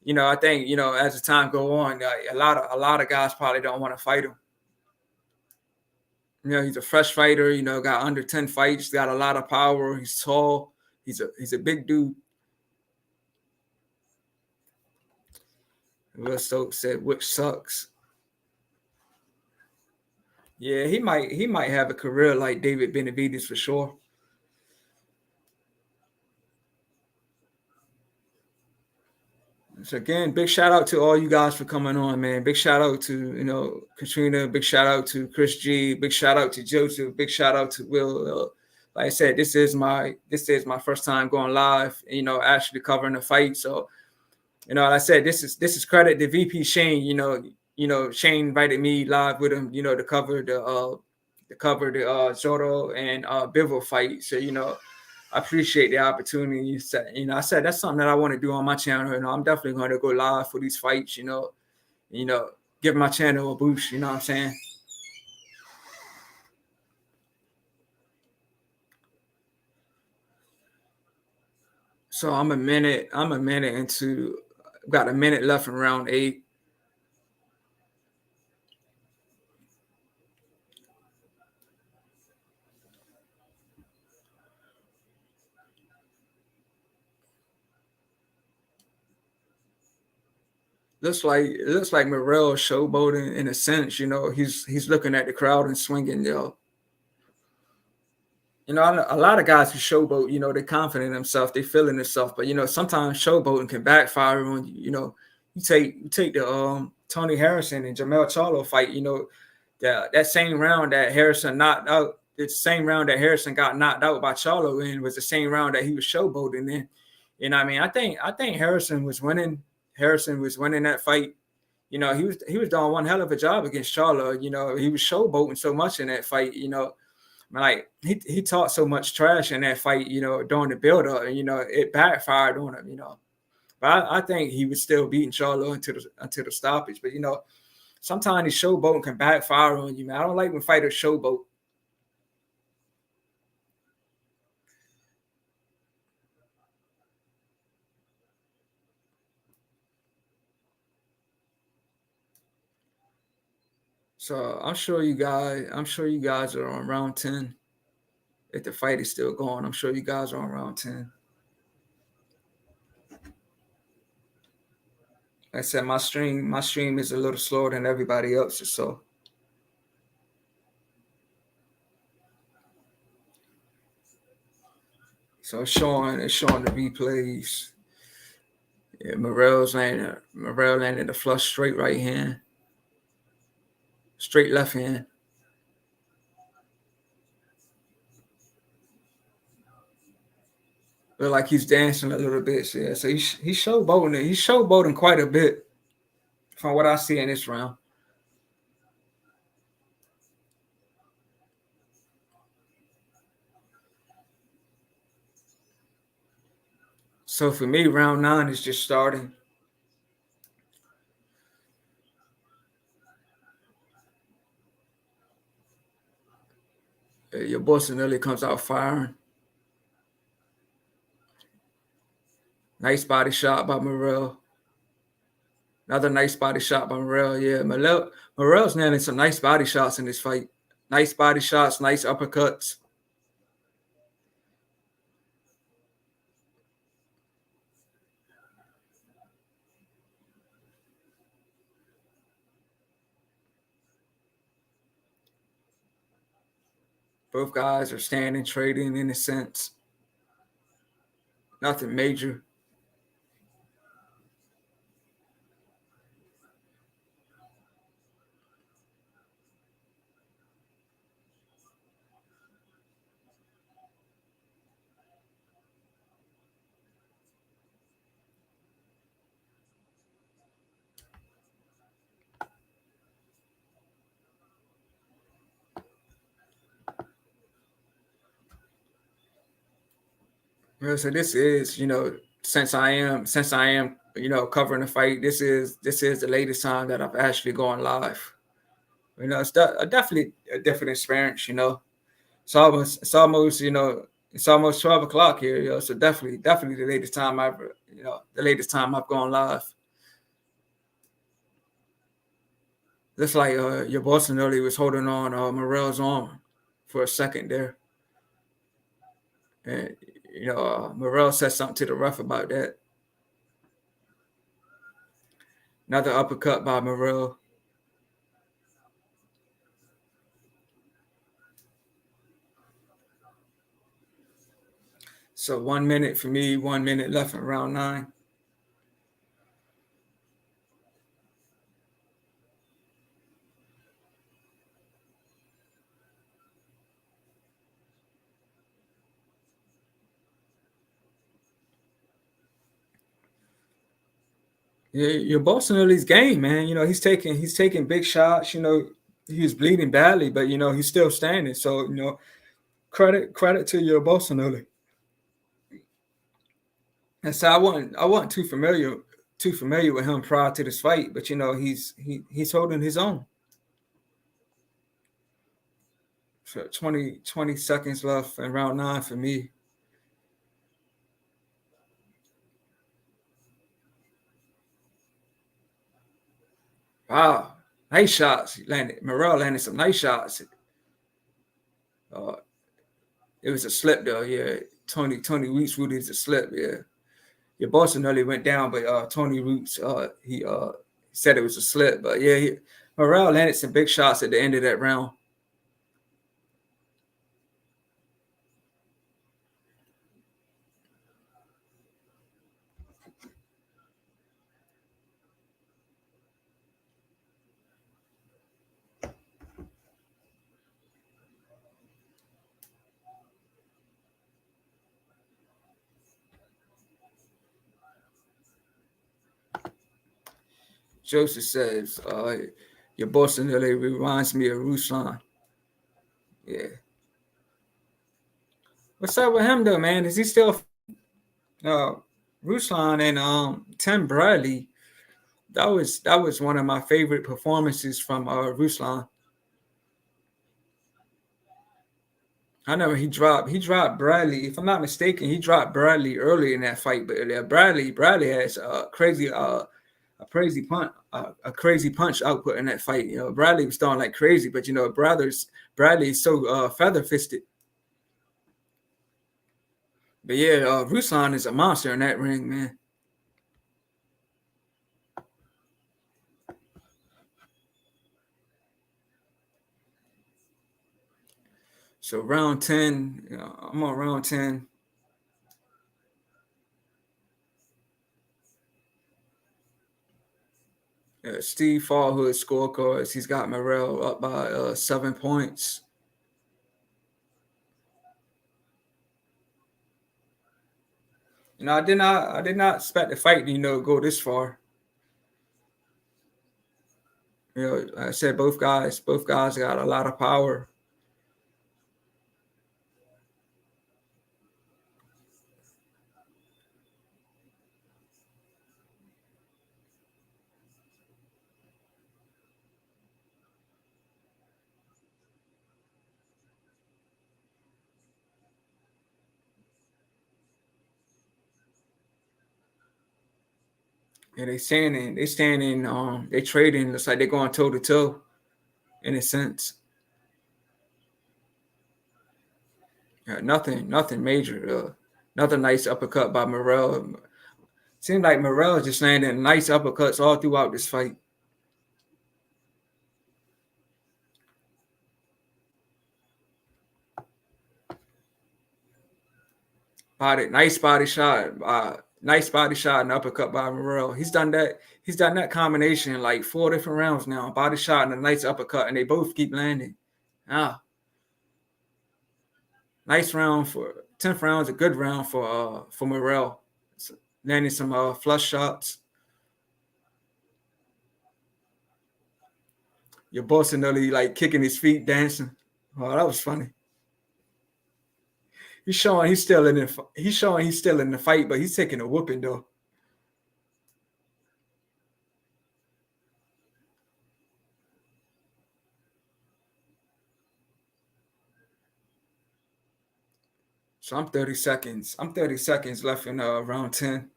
as the time go on, a lot of guys probably don't want to fight him. He's a fresh fighter. Got under 10 fights. Got a lot of power. He's tall. He's a big dude. Will Stokes said, which sucks. Yeah, he might have a career like David Benavidez for sure. So again, big shout out to all you guys for coming on, man. Big shout out to Katrina. Big shout out to Chris G. Big shout out to Joseph. Big shout out to Will. Like I said, this is my first time going live. Actually covering the fight. So like I said, this is credit to VP Shane. Shane invited me live with him. To cover the Soto and Bivol fight. So I appreciate the opportunity. I said that's something that I want to do on my channel. I'm definitely going to go live for these fights. You know, give my channel a boost. You know what I'm saying? So I'm a minute. I'm a minute into. Got a minute left in round 8. It looks like Morrell showboating in a sense. He's looking at the crowd and swinging. A lot of guys who showboat, they're confident in themselves, they feeling themselves. But sometimes showboating can backfire on you. You take the Tony Harrison and Jamel Charlo fight. That same round that Harrison knocked out, the same round that Harrison got knocked out by Charlo in was the same round that he was showboating in. What I mean? I think Harrison was winning. Harrison was winning that fight. He was doing one hell of a job against Charlo. He was showboating so much in that fight. Like he talked so much trash in that fight, during the build up, and it backfired on him. But I think he was still beating Charlo until the stoppage. But sometimes the showboating can backfire on you, man. I don't like when fighters showboat. So I'm sure you guys are on round 10. If the fight is still going, I'm sure you guys are on round 10. Like I said, my stream is a little slower than everybody else's, so it's showing the replays. Yeah, Morrell landed a flush straight right hand, straight left hand. Look like he's dancing a little bit. So, yeah, so he's showboating. He's showboating quite a bit from what I see in this round. So for me, round 9 is just starting. Yerbossynully comes out firing. Nice body shot by Morrell. Another nice body shot by Morrell. Yeah, Morrell's nailing some nice body shots in this fight. Nice body shots, nice uppercuts. Both guys are standing, trading in a sense. Nothing major. Yeah, so this is, since I am, covering the fight, this is the latest time that I've actually gone live. Definitely a different experience. It's almost 12 o'clock here. So definitely the latest time I've gone live. Looks like your Yerbossynully was holding on Morrell's arm for a second there, and Morrell said something to the ref about that. Another uppercut by Morrell. So 1 minute for me, 1 minute left in round 9. Yeah, your Yerbossynully's game, man. He's taking big shots. He was bleeding badly, but he's still standing. So credit to your Yerbossynully. And so I wasn't too familiar with him prior to this fight, but he's holding his own. So 20 seconds left in round 9 for me. Wow, nice shots. Morrell landed some nice shots. Uh, it was a slip though. Yeah, Tony Roots ruled it a slip. Yeah, your Yerbossynully went down, but Tony Roots he said it was a slip. But yeah, Morrell landed some big shots at the end of that round. Joseph says, your Yerbossynully reminds me of Ruslan. Yeah. What's up with him though, man? Is he still Ruslan and Tim Bradley? that was one of my favorite performances from Ruslan. I know he dropped Bradley. If I'm not mistaken, he dropped Bradley early in that fight. But Bradley has a crazy punch output in that fight. You know, Bradley was throwing like crazy, but you know, Bradley's so feather fisted. But yeah, Ruslan is a monster in that ring, man. So round 10, you know, I'm on round 10. Steve Fallhood scorecards. He's got Morrell up by 7 points. You know, I did not expect the fight to, you know, go this far. You know, like I said, both guys got a lot of power. And they trading. Looks like they're going toe to toe in a sense. Yeah, nothing major. Another nice uppercut by Morrell. Seemed like Morrell just landing nice uppercuts all throughout this fight. Nice body shot and uppercut by Morrell. He's done that. He's done that combination in like 4 different rounds now. Body shot and a nice uppercut, and they both keep landing. Ah, nice round for 10th round's a good round for Morrell. Landing some flush shots. Yerbossynully like kicking his feet, dancing. Oh, that was funny. He's showing he's still in the fight, but he's taking a whooping though. So I'm 30 seconds. I'm 30 seconds left in round 10.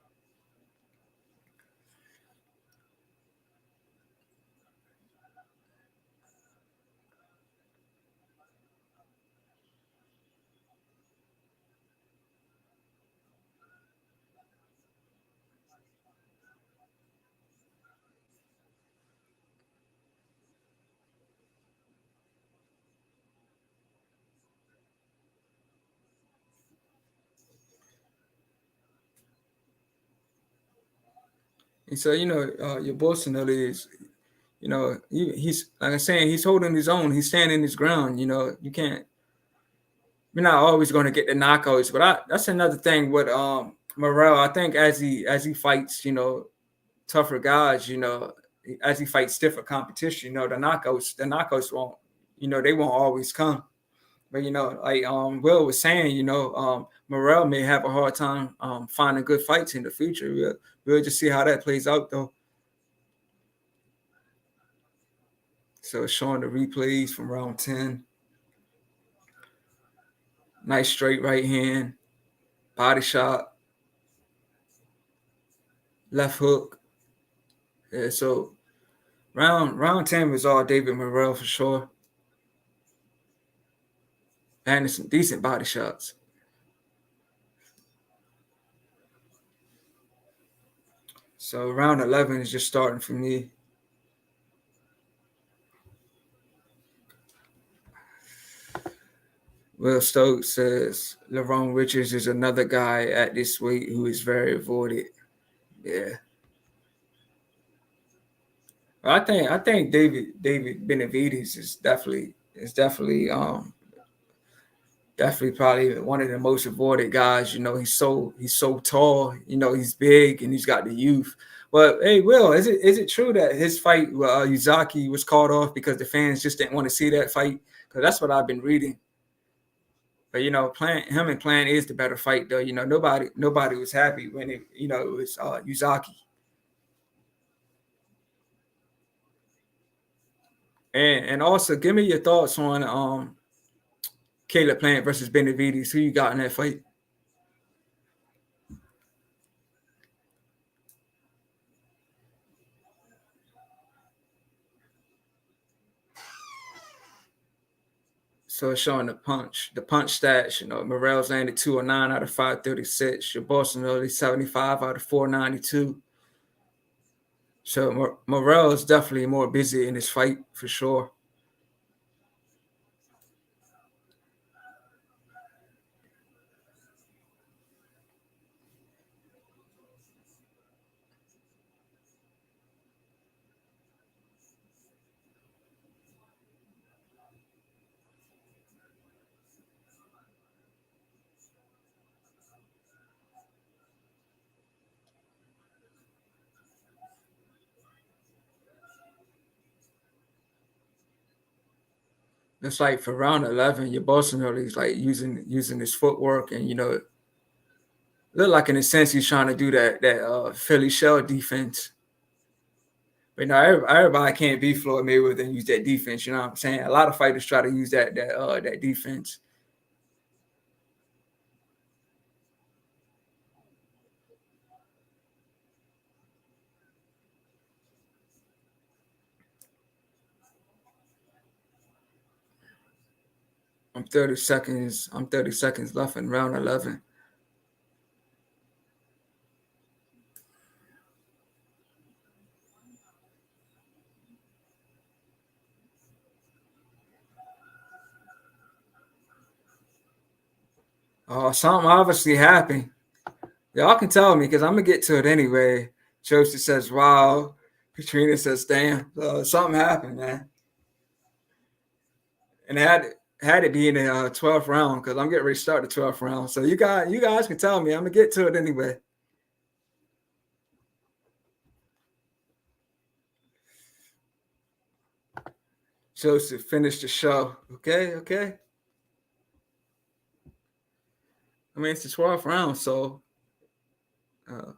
And so, you know, your Bolsonaro is, you know, he's like I'm saying, he's holding his own. He's standing his ground. You know, we're not always going to get the knockouts, but that's another thing with Morrell. I think as he fights, you know, tougher guys, you know, as he fights stiffer competition, you know, the knockouts won't, you know, they won't always come. But you know, like Will was saying, you know, Morrell may have a hard time finding good fights in the future. We'll just see how that plays out, though. So showing the replays from round 10. Nice straight right hand, body shot, left hook. Yeah, so round 10 was all David Morrell for sure. And some decent body shots. So round 11 is just starting for me. Will Stokes says Lerone Richards is another guy at this weight who is very avoided. Yeah. I think David Benavides is definitely probably one of the most avoided guys. You know, he's so tall. You know, he's big and he's got the youth. But hey, Will, is it true that his fight with Uzaki was called off because the fans just didn't want to see that fight? Because that's what I've been reading. But you know, him and Plan is the better fight, though. You know, nobody was happy when it was Uzaki. And also give me your thoughts on Caleb Plant versus Benavides. Who you got in that fight? So it's showing the punch stats. You know, Morrell's landed 209 out of 536. Yerbossynully 75 out of 492. So Morrell is definitely more busy in this fight for sure. It's like for round 11, Yerbossynully is like using his footwork, and look like in a sense he's trying to do that Philly shell defense. But now everybody can't be Floyd Mayweather and use that defense. You know what I'm saying? A lot of fighters try to use that defense. I'm 30 seconds. I'm 30 seconds left in round 11. Something obviously happened. Y'all can tell me because I'm gonna get to it anyway. Josie says, "Wow." Katrina says, "Damn." Something happened, man, and it had to be in the 12th round because I'm getting ready to start the 12th round. So you guys can tell me. I'm gonna get to it anyway. Joseph, finish the show. Okay, okay. I mean, it's the 12th round, so uh,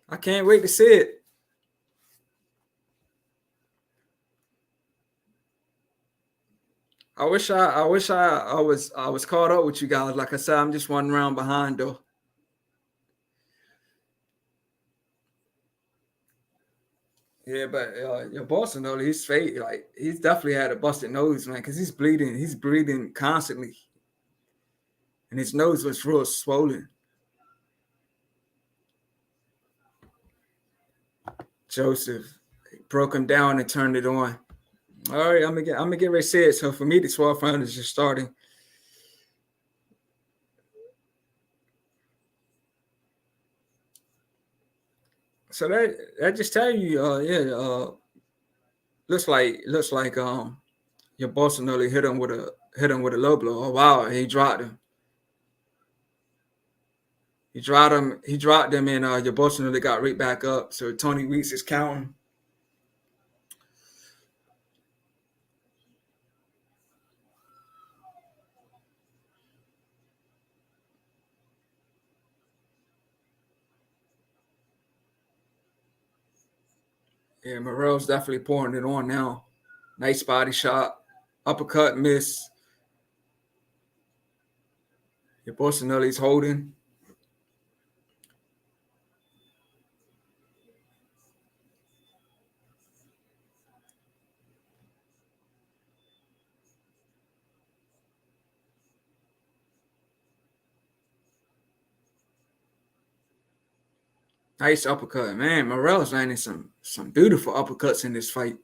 I can't wait to see it. I wish I was caught up with you guys. Like I said, I'm just 1 round behind though. Yeah, but your Boston though, he's fake. Like he's definitely had a busted nose, man, because he's bleeding. He's bleeding constantly, and his nose was real swollen. Joseph broke him down and turned it on. All right, I'm gonna get ready to say it. So for me, the 12th round is just starting. So that just tell you, yeah, looks like your Boston early hit him with a low blow. Oh wow, he dropped him. He dropped him, and your Boston early got right back up. So Tony Weeks is counting. Yeah, Morrell's definitely pouring it on now. Nice body shot, uppercut miss. Your Boston early's holding. Nice uppercut, man. Morrell's landing some beautiful uppercuts in this fight.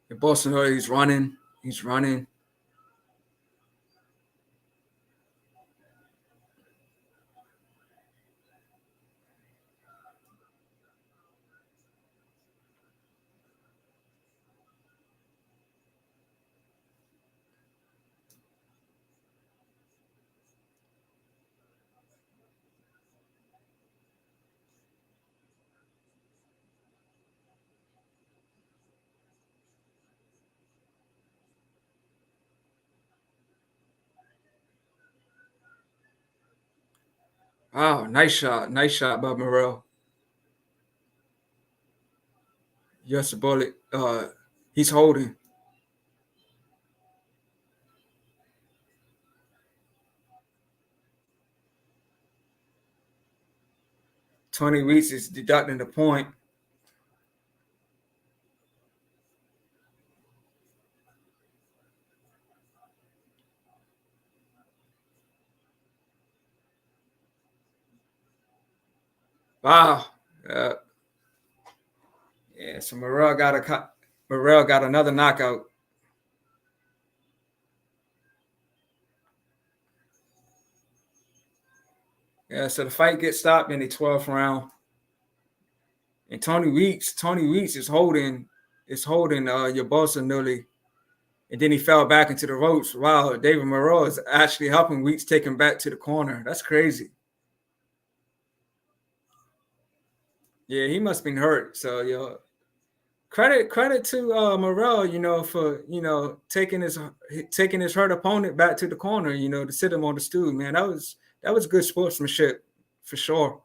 Your Boston early's running. He's running. Wow, nice shot by Morrell. Yes, bullet. He's holding 20 weeks is deducting the point. Wow. Uh, yeah, so Morrell got another knockout. Yeah, so the fight gets stopped in the 12th round. And Tony Weeks is holding Yerbossynully. And then he fell back into the ropes. Wow, David Morrell is actually helping Weeks take him back to the corner. That's crazy. Yeah, he must have been hurt. So credit to Morrell, for taking his hurt opponent back to the corner, to sit him on the stool. Man, that was good sportsmanship for sure.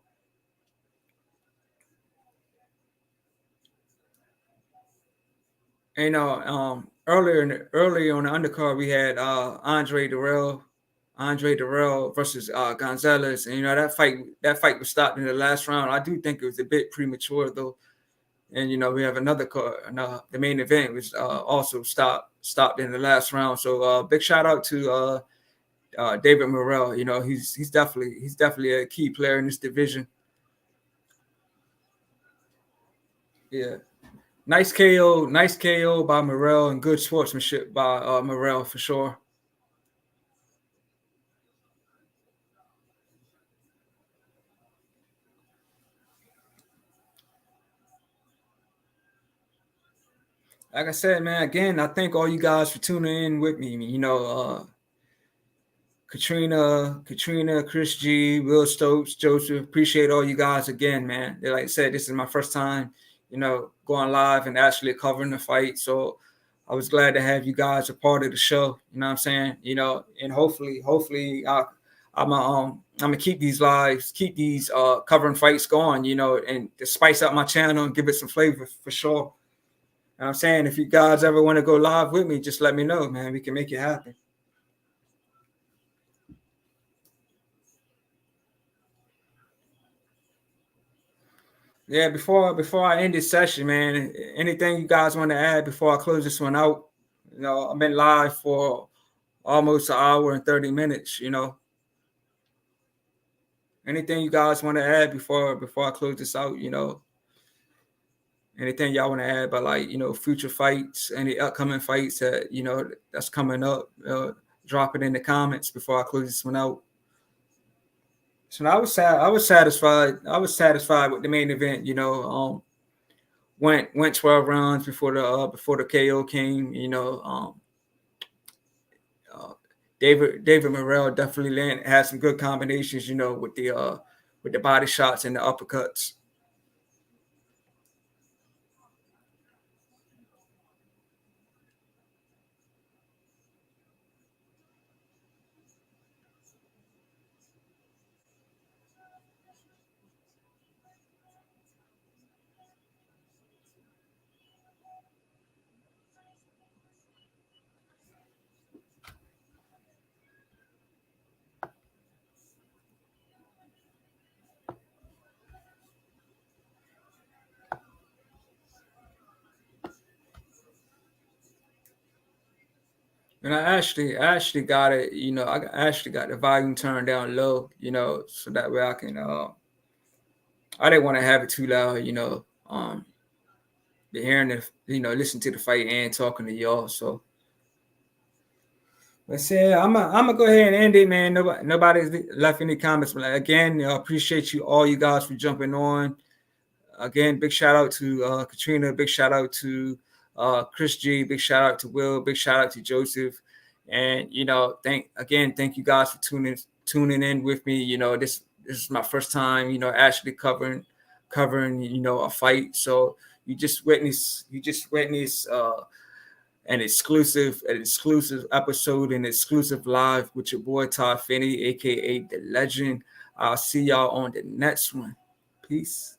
And earlier on the undercard we had Andre Durrell versus Gonzalez, and that fight was stopped in the last round. I do think it was a bit premature though, and we have another card. The main event was also stopped in the last round. So big shout out to David Morrell. He's definitely a key player in this division. Yeah, nice KO by Morrell, and good sportsmanship by Morrell for sure. Like I said, man, again, I thank all you guys for tuning in with me. Katrina, Chris G, Will Stokes, Joseph. Appreciate all you guys again, man. Like I said, this is my first time, going live and actually covering the fight. So I was glad to have you guys a part of the show. You know what I'm saying? And hopefully, I'm gonna keep these lives, keep these covering fights going. And to spice up my channel and give it some flavor for sure. And I'm saying, if you guys ever want to go live with me, just let me know, man. We can make it happen. Yeah, before I end this session, man, anything you guys want to add before I close this one out? I've been live for almost an hour and 30 minutes. Anything you guys want to add before I close this out? Anything y'all want to add about, like, future fights, any upcoming fights that that's coming up? Drop it in the comments before I close this one out. So I was sad. I was satisfied. I was satisfied with the main event. Went 12 rounds before the KO came. Uh, David Morrell definitely had some good combinations. With the body shots and the uppercuts. And I actually got it. I actually got the volume turned down low. So that way I can. I didn't want to have it too loud. Be hearing the listen to the fight and talking to y'all. So let's say I'm gonna go ahead and end it, man. Nobody's left any comments, but again, I appreciate all you guys for jumping on. Again, big shout out to Katrina. Big shout out to Chris G. Big shout out to Will. Big shout out to Joseph. And thank you guys for tuning in with me. This is my first time, actually covering a fight. So you just witness an exclusive episode, an exclusive live with your boy Todd Finney, aka the Legend. I'll see y'all on the next one. Peace.